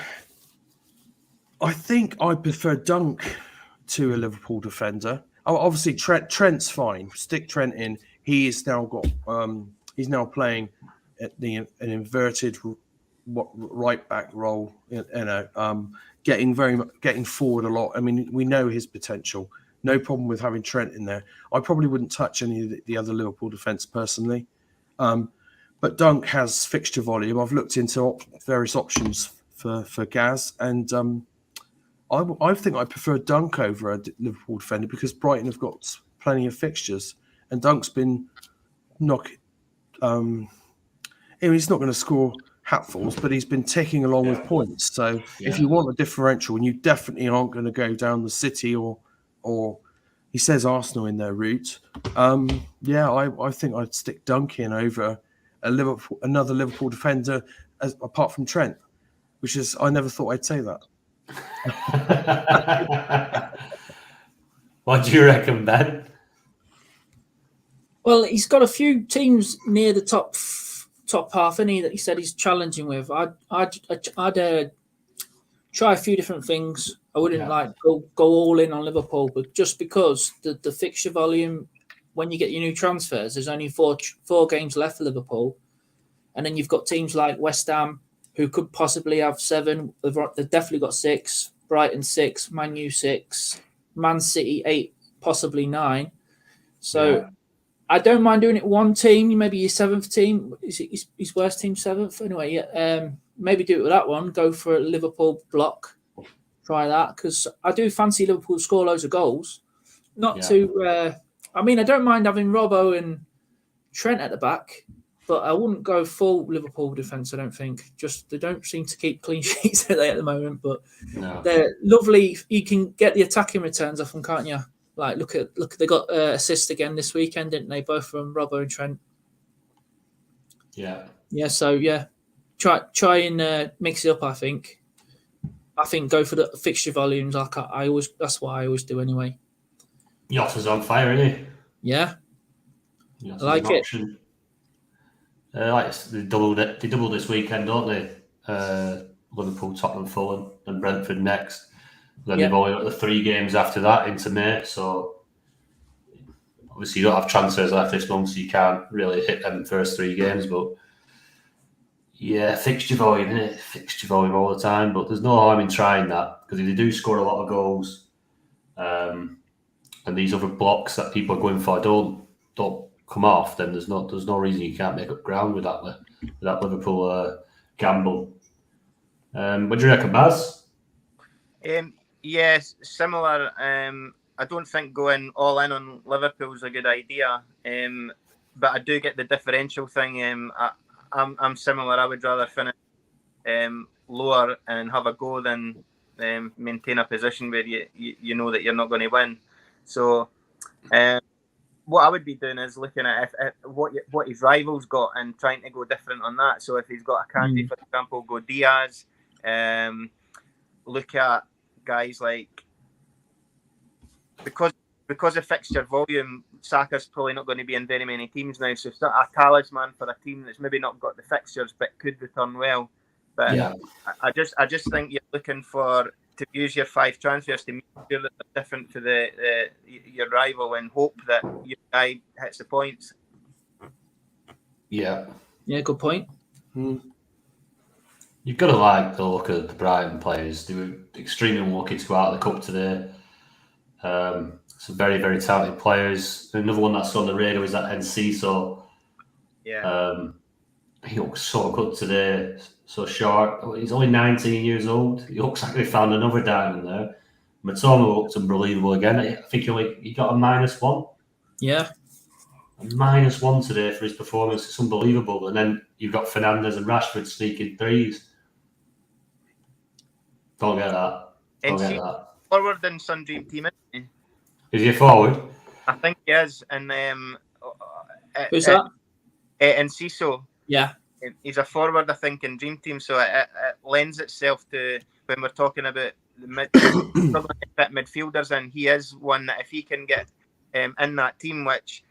think I prefer Dunk to a Liverpool defender. Obviously, Trent's fine. Stick Trent in. He is now got. He's now playing at an inverted right back role. Getting forward a lot. I mean, we know his potential. No problem with having Trent in there. I probably wouldn't touch any of the other Liverpool defence personally. But Dunk has fixture volume. I've looked into various options for Gaz, and I think I prefer Dunk over a Liverpool defender because Brighton have got plenty of fixtures, and Dunk's been he's not going to score hatfuls, but he's been ticking along with points. So if you want a differential, and you definitely aren't going to go down the City or he says Arsenal in their route, I think I'd stick Dunk in over another Liverpool defender apart from Trent, which is I never thought I'd say that. What do you reckon, Ben? Well, he's got a few teams near the top half, and that he said he's challenging with. I'd try a few different things. I wouldn't go all in on Liverpool, but just because the fixture volume, when you get your new transfers, there's only four games left for Liverpool, and then you've got teams like West Ham who could possibly have 7. They've definitely got 6. Brighton 6, Man U 6, Man City 8, possibly 9. So I don't mind doing it one team, maybe your 7th team. Is it his worst team 7th? Anyway, maybe do it with that one. Go for a Liverpool block. try that, because I do fancy Liverpool to score loads of goals. Not to, I mean, I don't mind having Robbo and Trent at the back, but I wouldn't go full Liverpool defence, I don't think. Just they don't seem to keep clean sheets at the moment, but they're lovely. You can get the attacking returns off them, can't you? Like, look, they got assist again this weekend, didn't they? Both from Robbo and Trent. Yeah. Yeah, so yeah. Try and mix it up, I think. I think go for the fixture volumes. Like I always, that's what I always do anyway. Yotta's on fire, isn't he? Yeah. Yotta's I like it. option. They doubled this weekend, don't they? Liverpool, Tottenham, Fulham, and Brentford next. Then they've only got the 3 games after that into May. So obviously you don't have transfers left this month, so you can't really hit them first 3 games. But yeah, fixture volume, innit? Fixture volume all the time. But there's no harm in trying that, because if they do score a lot of goals, and these other blocks that people are going for don't come off, then there's no reason you can't make up ground with that Liverpool gamble. What do you reckon, Baz? Yes, similar. I don't think going all in on Liverpool is a good idea. But I do get the differential thing. I'm similar. I would rather finish lower and have a go than maintain a position where you know that you're not going to win. So what I would be doing is looking at what his rivals got and trying to go different on that. So if he's got a Kanté, for example, go Diaz. Look at guys like, because of fixture volume, Saka's probably not going to be in very many teams now. So it's not a talisman for a team that's maybe not got the fixtures but could return well. But I just think you're looking to use your 5 transfers to make sure that they're different to your rival, and hope that your guy hits the points. Yeah, good point. You've got to like the look of the Brighton players. They were extremely unlucky to go out of the cup today. Some very, very talented players. Another one that's on the radar is that Enciso. Yeah. He looks so good today, so short. He's only 19 years old. He looks like they found another diamond there. Matoma looked unbelievable again. I think he got a -1. Yeah. A -1 today for his performance. It's unbelievable. And then you've got Fernandes and Rashford sneaking 3s. Don't get that. Forward in Sun Dream team, isn't he? Is he a forward? I think he is. And who's that? Enciso. Yeah. He's a forward, I think, in Dream Team. So it lends itself to when we're talking about the midfielders, and he is one that if he can get in that team, which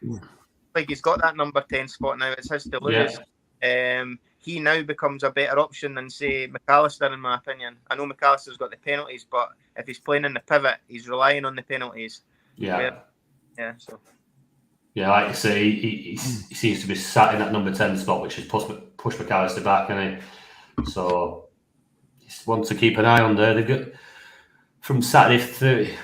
like he's got that number 10 spot now, it's his to lose. Yeah. He now becomes a better option than, say, McAllister, in my opinion. I know McAllister's got the penalties, but if he's playing in the pivot, he's relying on the penalties. Yeah. So. Yeah, like you say, he seems to be sat in that number 10 spot, which is push McAllister back, and so it's one to keep an eye on there. They've got from Saturday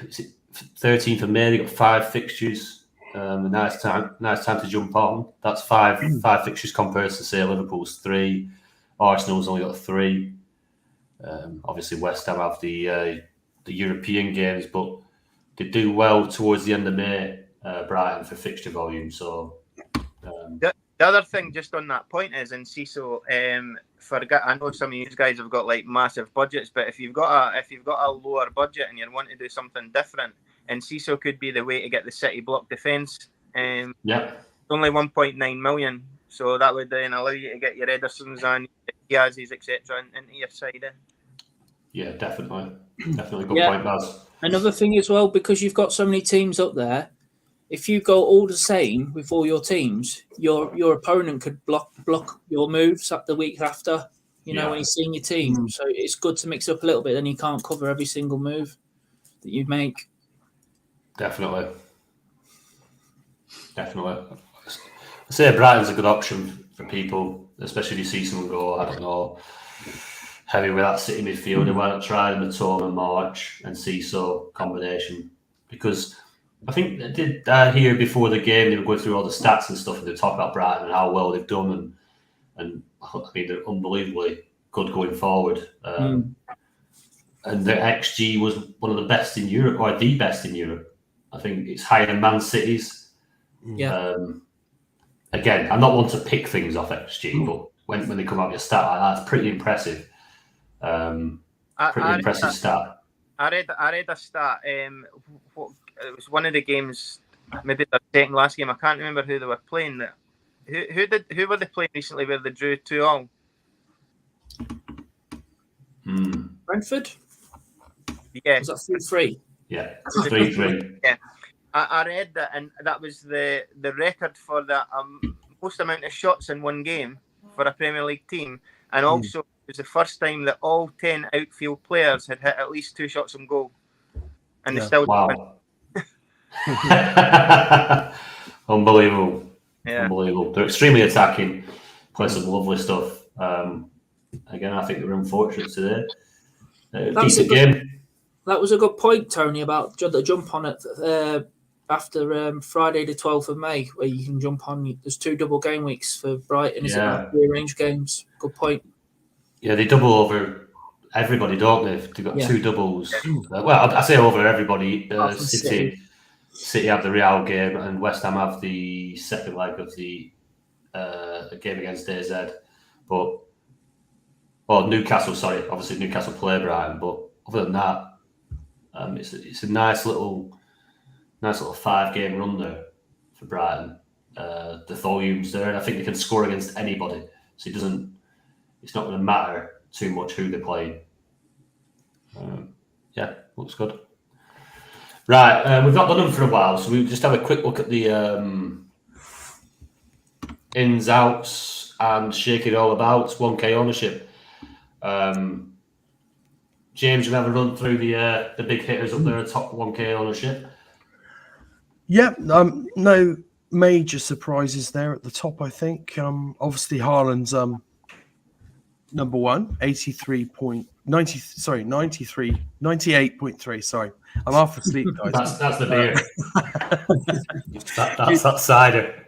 13th of May. They've got 5 fixtures. A nice time to jump on. That's 5 fixtures compared to, say, Liverpool's 3. Arsenal's only got 3. Obviously, West Ham have the European games, but they do well towards the end of May. Brighton for fixture volume. So the other thing, just on that point, is Enciso. I know some of you guys have got like massive budgets, but if you've got a lower budget and you want to do something different, Enciso could be the way to get the City block defence. It's only 1.9 million, so that would then allow you to get your Edersons and your Diaz's, etc., into your side. Yeah, definitely good point, Baz. Another thing as well, because you've got so many teams up there. If you go all the same with all your teams, your opponent could block your moves up the week after, when he's seeing your team. So it's good to mix up a little bit, then you can't cover every single move that you make. Definitely. I say Brighton's a good option for people, especially if you see someone go, I don't know, heavy with that City midfielder. Why not try the Matoma, March and Ciso combination? Because I think they did hear before the game, they were going through all the stats and stuff, and they talk about Brighton and how well they've done, and I mean they're unbelievably good going forward. And and their XG was one of the best in Europe, or the best in Europe. I think it's higher than Man City's. Yeah. Again, I'm not one to pick things off XG, but when they come out with a stat like that, it's pretty impressive. Impressive stat. I read a stat. It was one of the games, maybe the second last game. I can't remember who they were playing. Who were they playing recently where they drew 2-2? Brentford? Yeah. Was that 3-3? Yeah, 3-3. Yeah. I read that, and that was the record for the most amount of shots in one game for a Premier League team, and also it was the first time that all 10 outfield players had hit at least 2 shots on goal, and they still wow. Unbelievable. Yeah. Unbelievable. They're extremely attacking, play some lovely stuff. Again, I think they were unfortunate today. Decent game. That was a good point, Tony, about the jump on it after Friday the 12th of May, where you can jump on. There's 2 double game weeks for Brighton. Is it like rearranged games? Good point. Yeah, they double over everybody, don't they? They've got 2 doubles. Well, I say over everybody. City have the Real game, and West Ham have the second leg of the game against AZ. Newcastle. Sorry, obviously Newcastle play Brighton, but other than that, it's a nice little 5-game run there for Brighton. The volume's there, and I think they can score against anybody. So it's not going to matter too much who they play. Looks good. Right, we've not done them for a while, so we'll just have a quick look at the ins, outs, and shake it all about. 1K ownership. James, you have a run through the big hitters up there at top 1K ownership. Yeah, no major surprises there at the top, I think. Obviously, Haaland's number one, 98.3. Sorry, I'm half asleep, guys. That's the beer. that's that cider.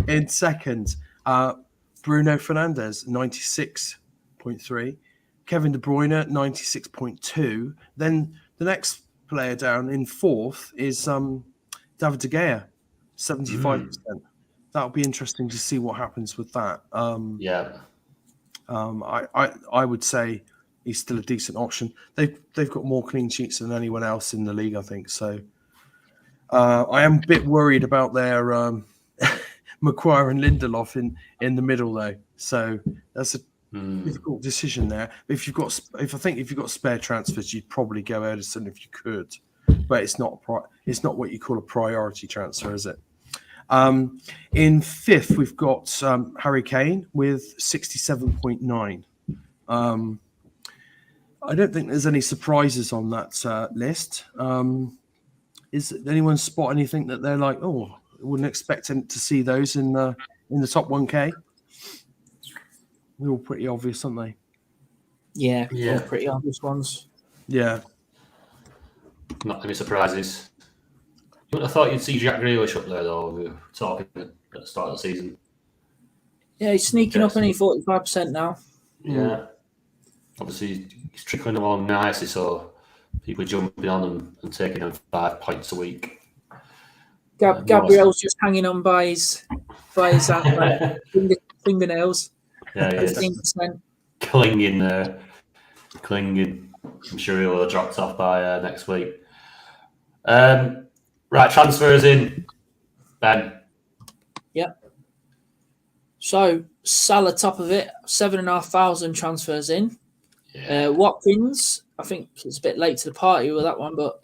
In second, Bruno Fernandes, 96.3. Kevin De Bruyne, 96.2. Then the next player down in fourth is David De Gea, 75%. That'll be interesting to see what happens with that. I would say he's still a decent option. They've got more clean sheets than anyone else in the league, I think. So I am a bit worried about their Maguire and Lindelof in the middle, though. So that's a difficult decision there. If you've got spare transfers, you'd probably go Ederson if you could, but it's not what you call a priority transfer, is it? In fifth, we've got Harry Kane with 67.9. I don't think there's any surprises on that list. Is anyone spot anything that they're like, oh, I wouldn't expect to see those in the top 1K? They're all pretty obvious, aren't they? Yeah, all pretty obvious ones. Yeah. Not any surprises. You would have thought you'd see Jack Grealish up there, though. We were talking at the start of the season. Yeah, he's sneaking up, and he's 45% now. Yeah. Obviously, he's trickling along nicely, so people are jumping on him and taking him 5 points a week. Gabriel's just hanging on by his fingernails. Yeah, 15%. Clinging there. Clinging. I'm sure he'll have dropped off by next week. Right, transfers in. Ben. Yep. So, Salah top of it, 7,500 transfers in. Yeah. Watkins, I think it's a bit late to the party with that one, but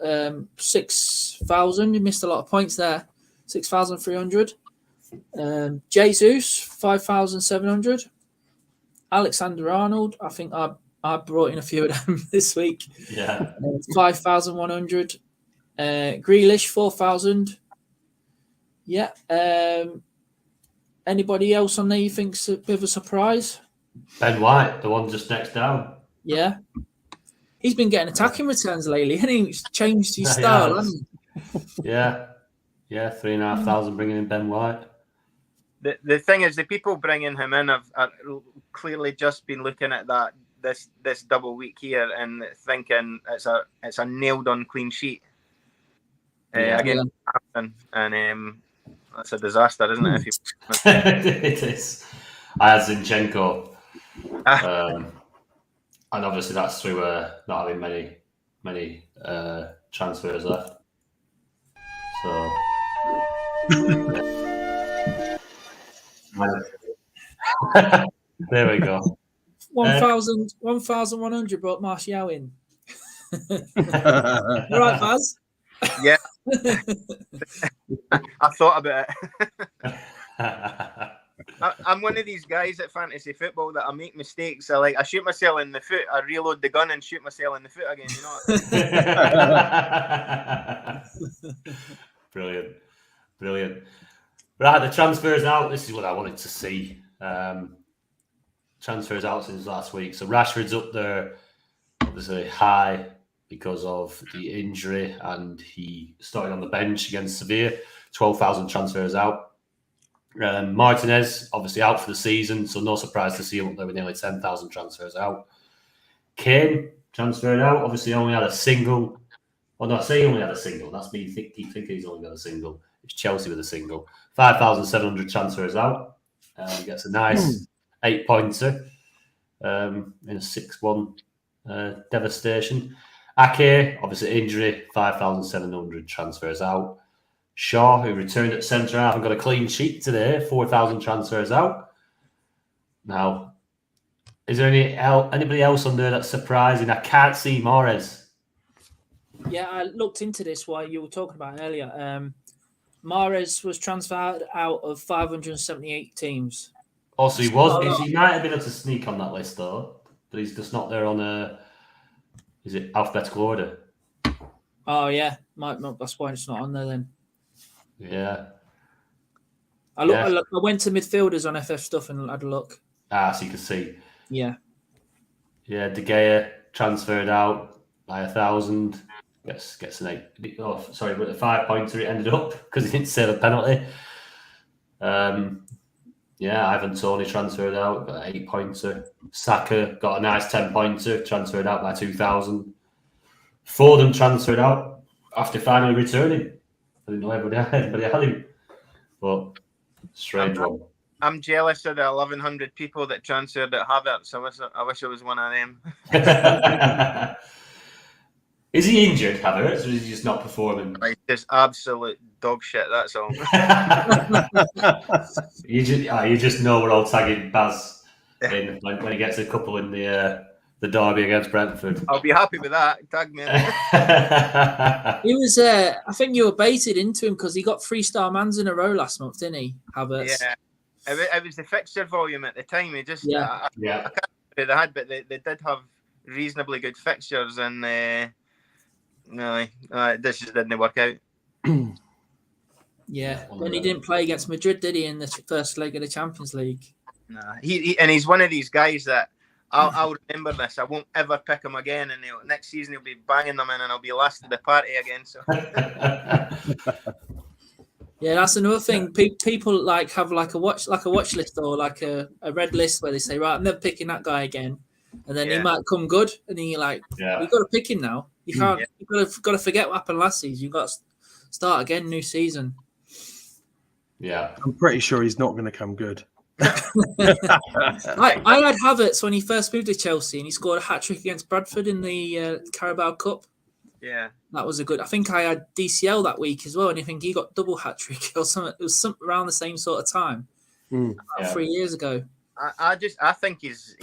6,000. You missed a lot of points there. 6,300. Jesus, 5,700. Alexander Arnold, I think I brought in a few of them this week. Yeah. 5,100. Grealish, 4,000. Yeah. Anybody else on there you think's a bit of a surprise? Ben White, the one just next down. Yeah. He's been getting attacking returns lately, and he's changed his style, hasn't he? Yeah. 3,500 bringing in Ben White. The thing is, the people bringing him in have clearly just been looking at that this double week here and thinking it's a nailed on clean sheet against Everton, and that's a disaster, isn't it? It is. I had Zinchenko, and obviously that's through not having many transfers left. So. There we go. 1,100 brought Martial in. All right, Baz? Yeah. I thought about it. I'm one of these guys at fantasy football that I make mistakes. I shoot myself in the foot, I reload the gun and shoot myself in the foot again, you know. Brilliant. Right, the transfers out. This is what I wanted to see. Transfers out since last week. So Rashford's up there, obviously high because of the injury, and he started on the bench against Sevilla. 12,000 transfers out. Martinez, obviously out for the season, so no surprise to see him up there with nearly 10,000 transfers out. Kane, transferred out, obviously only had a single. Well, no, I say he only had a single. That's me thinking he's only got a single. It's Chelsea with a single. 5,700 transfers out. Gets a nice 8-pointer in a 6-1 devastation. Ake, obviously injury, 5,700 transfers out. Shaw, who returned at centre half and got a clean sheet today, 4,000 transfers out. Now, is there anybody else on there that's surprising? I can't see Mahrez. Yeah, I looked into this while you were talking about it earlier. Mahrez was transferred out of 578 teams. Also, he might have been able to sneak on that list though, but he's just not there on is it alphabetical order? Oh yeah, that's why it's not on there then. Yeah. I went to midfielders on FF stuff and had a look. So you can see. Yeah. Yeah, De Gea transferred out by 1,000. Gets an 8. Oh, sorry, with a 5-pointer it ended up because he didn't save a penalty. Ivan Toney transferred out, got an 8-pointer. Saka got a nice 10-pointer, transferred out by 2,000. Foden transferred out after finally returning. I didn't know everybody had him. But strange one. I'm jealous of the 1,100 people that transferred at Havertz. I wish I was one of them. Is he injured, Havertz, or is he just not performing? He's just absolute dog shit, that's all. You just know we're all tagging Baz in when he gets a couple in the derby against Brentford. I'll be happy with that. Tag me in. He was, I think you were baited into him because he got 3-star mans in a row last month, didn't he, Havertz? Yeah. It was the fixture volume at the time. He just, I can't remember they had, but they did have reasonably good fixtures, and this just didn't work out. Yeah, and he didn't play against Madrid, did he, in the first leg of the Champions League? Nah, he's one of these guys that I'll remember this. I won't ever pick him again, and next season he'll be banging them in, and I'll be last to the party again. So. Yeah, that's another thing. People have a watch list or like a red list where they say, right, I'm never picking that guy again, and then he might come good, and then you're like, you've got to pick him now. You can't. You've got to forget what happened last season. You've got to start again, new season. Yeah, I'm pretty sure he's not going to come good. I had Havertz when he first moved to Chelsea, and he scored a hat-trick against Bradford in the Carabao Cup. Yeah, that was a good. I think I had DCL that week as well, and I think he got double hat-trick or something. It was something around the same sort of time, 3 years ago. I think he's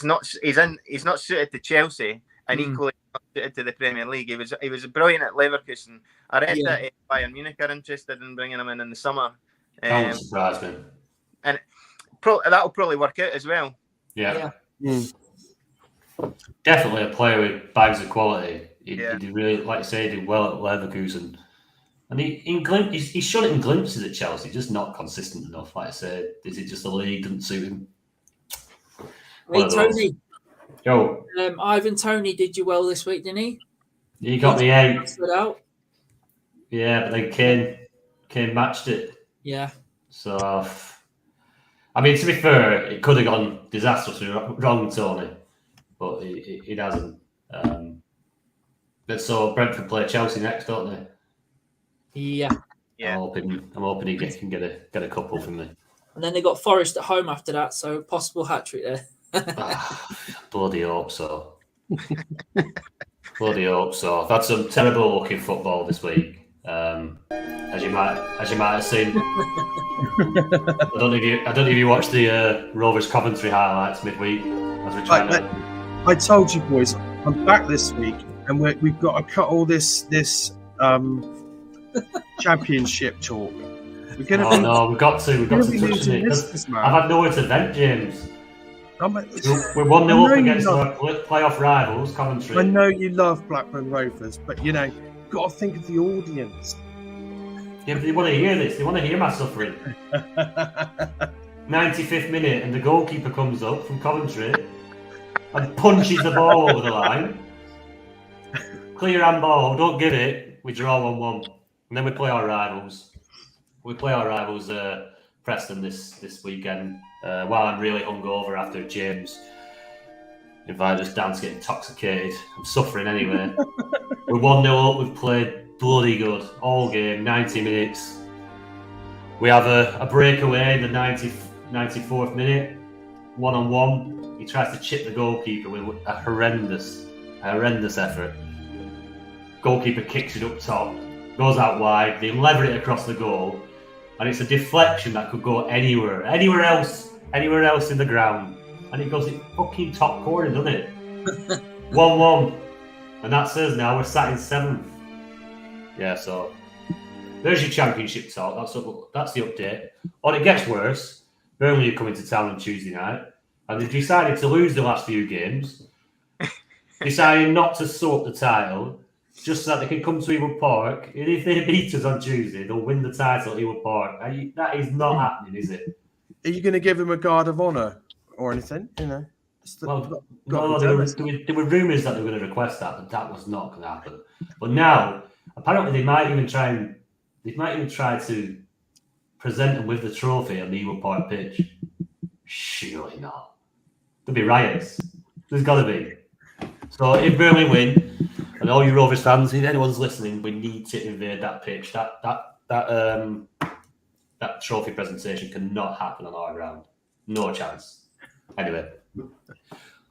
not suited to Chelsea, and equally not suited to the Premier League. He was brilliant at Leverkusen. I read that Bayern Munich are interested in bringing him in the summer. That won't surprise me. And that'll probably work out as well. Yeah. Definitely a player with bags of quality. He did really, like you say, he did well at Leverkusen. And he's shown it in glimpses at Chelsea, just not consistent enough. Like I said, is it just the league doesn't suit him? Hey, Tony. Yo. Ivan Toney did you well this week, didn't he? He got me 8. Out. Yeah, but then Kane matched it. Yeah. So I mean, to be fair, it could have gone disastrously wrong, Tony, but it hasn't. So Brentford play Chelsea next, don't they? Yeah. Yeah. I'm hoping he can get a couple from me. And then they got Forest at home after that, so possible hat trick there. Bloody hope so. Bloody hope so. I've had some terrible looking football this week. As you might have seen. I don't know if you watched the Rovers Coventry highlights midweek as we're trying to. I told you boys, I'm back this week, and we've got to cut all this championship talk. We're going to. No, we've got to touch on it. I've had nowhere to vent, James. We're 1-0 up against our playoff rivals, Coventry. I know you love Blackburn Rovers, but you've got to think of the audience. Yeah, but they want to hear this. They want to hear my suffering. 95th minute, and the goalkeeper comes up from Coventry and punches the ball over the line. Clear handball, don't give it. We draw 1-1, and then we play our rivals. Preston this weekend. While I'm really hungover after James invited us down to get intoxicated. I'm suffering anyway. We're 1-0 up. We've played bloody good all game, 90 minutes. We have a breakaway in the 94th minute, 1-on-1. He tries to chip the goalkeeper with a horrendous effort. Goalkeeper kicks it up top, goes out wide. They lever it across the goal, and it's a deflection that could go anywhere else in the ground, and it goes in fucking top corner, doesn't it? 1-1, and that says now we're sat in 7th. Yeah, so there's your championship talk. That's the update. Or it gets worse. Burnley are coming to town on Tuesday night, and they've decided to lose the last few games, deciding not to soak the title, just so that they can come to Ewood Park. And if they beat us on Tuesday, they'll win the title at Ewood Park. That is not happening, is it? Are you going to give him a guard of honour or anything? No, there were rumours that they were going to request that, but that was not going to happen. But now, apparently, they might even try to present them with the trophy on the Ewood Park pitch. Surely not. There'll be riots. There's got to be. So if Burnley win, and all you Rovers fans, if anyone's listening, we need to invade that pitch. That trophy presentation cannot happen on our ground. No chance. Anyway,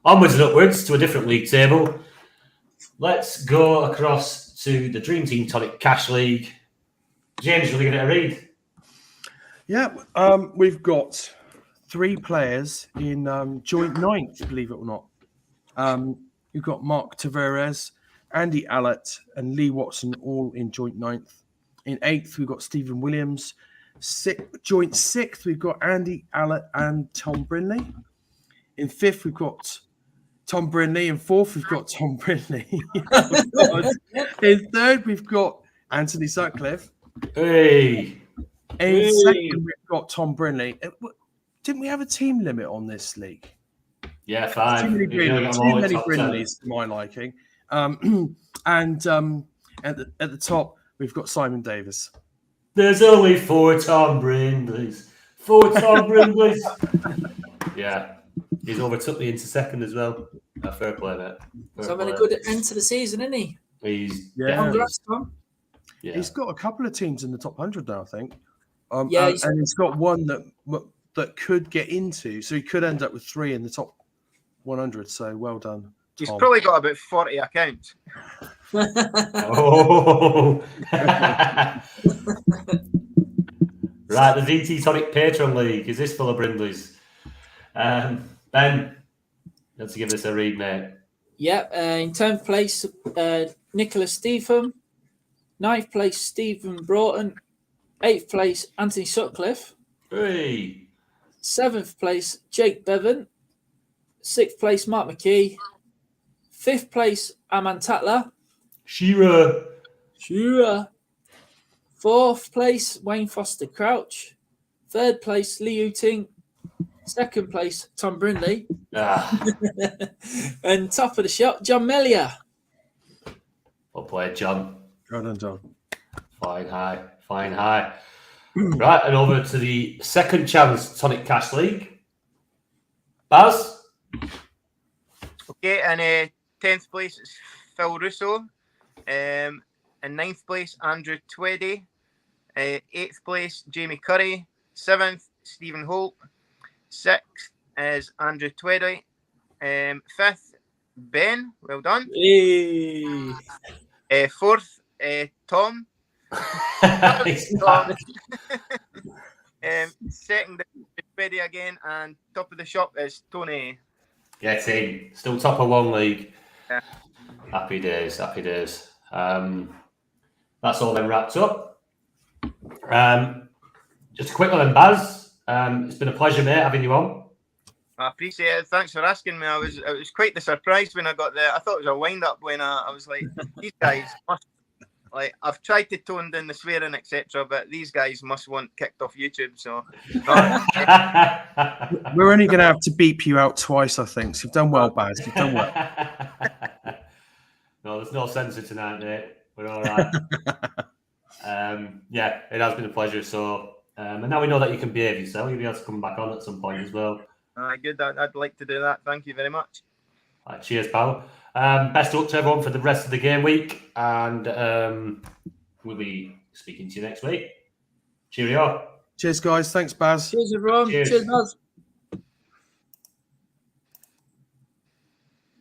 onwards and upwards to a different league table. Let's go across to the Dream Team Tonic Cash League. James, will you give it a read? Yeah, we've got 3 players in joint 9th, believe it or not. You've got Mark Tavares, Andy Allett, and Lee Watson all in joint 9th. In 8th, we've got Stephen Williams. Joint 6th, we've got Andy Allett and Tom Brindley. In 5th, we've got Tom Brindley. In 4th, we've got Tom Brindley. In 3rd, we've got Anthony Sutcliffe. Hey! In 2nd, we've got Tom Brindley. Didn't we have a team limit on this league? Yeah, 5. Too many Brindleys to my liking. And at the top, we've got Simon Davis. There's only 4 Tom Brindleys. 4 Tom Brindleys. Yeah, he's overtook me into 2nd as well. Fair play, mate. He's having a good end to the season, isn't he? Congrats, Tom. Yeah. He's got a couple of teams in the top 100 now, I think. And he's got one that could get into, so he could end up with 3 in the top 100. So well done, Tom. He's probably got about 40 accounts. Oh. Right, the VT Tonic Patron League. Is this full of Brindleys? Ben, let's give this a read, mate. Yep. In 10th place, Nicholas Stepham. 9th place, Stephen Broughton. 8th place, Anthony Sutcliffe. Hey. 7th place, Jake Bevan. 6th place, Mark McKee. 5th place, Aman Tatler. Shearer. 4th place, Wayne Foster Crouch. 3rd place, Lee Uting. 2nd place, Tom Brindley. And top of the shop, John Mellier. Well played, John. Well done, John. Flying high. Right, and over to the second chance Tonic Cash League. Baz? Okay, and 10th place is Phil Russo. In 9th place, Andrew Tweddy. 8th place, Jamie Curry. 7th, Stephen Holt. 6th is Andrew Tweddy. 5th, Ben. Well done. Hey. 4th, Tom. Nice. Tom. Second, Tweddy again. And top of the shop is Tony. Get in. Still top of one league. Yeah. Happy days, happy days. That's all then wrapped up. Just a quick one then, Baz. It's been a pleasure, mate, having you on. I appreciate it. Thanks for asking me. It was quite the surprise when I got there. I thought it was a wind up when I was like, these guys must, like, I've tried to tone down the swearing, etc., but these guys must want kicked off YouTube. So We're only going to have to beep you out twice, I think. So you've done well, Baz. You've done well. No, there's no censor tonight, mate. We're all right. Yeah, it has been a pleasure. So, and now we know that you can behave yourself. You'll be able to come back on at some point as well. good. I'd like to do that. Thank you very much. Right, cheers, pal. Best of luck to everyone for the rest of the game week, and we'll be speaking to you next week. Cheerio. Cheers, guys. Thanks, Baz. Cheers, everyone. Cheers. Cheers, Baz.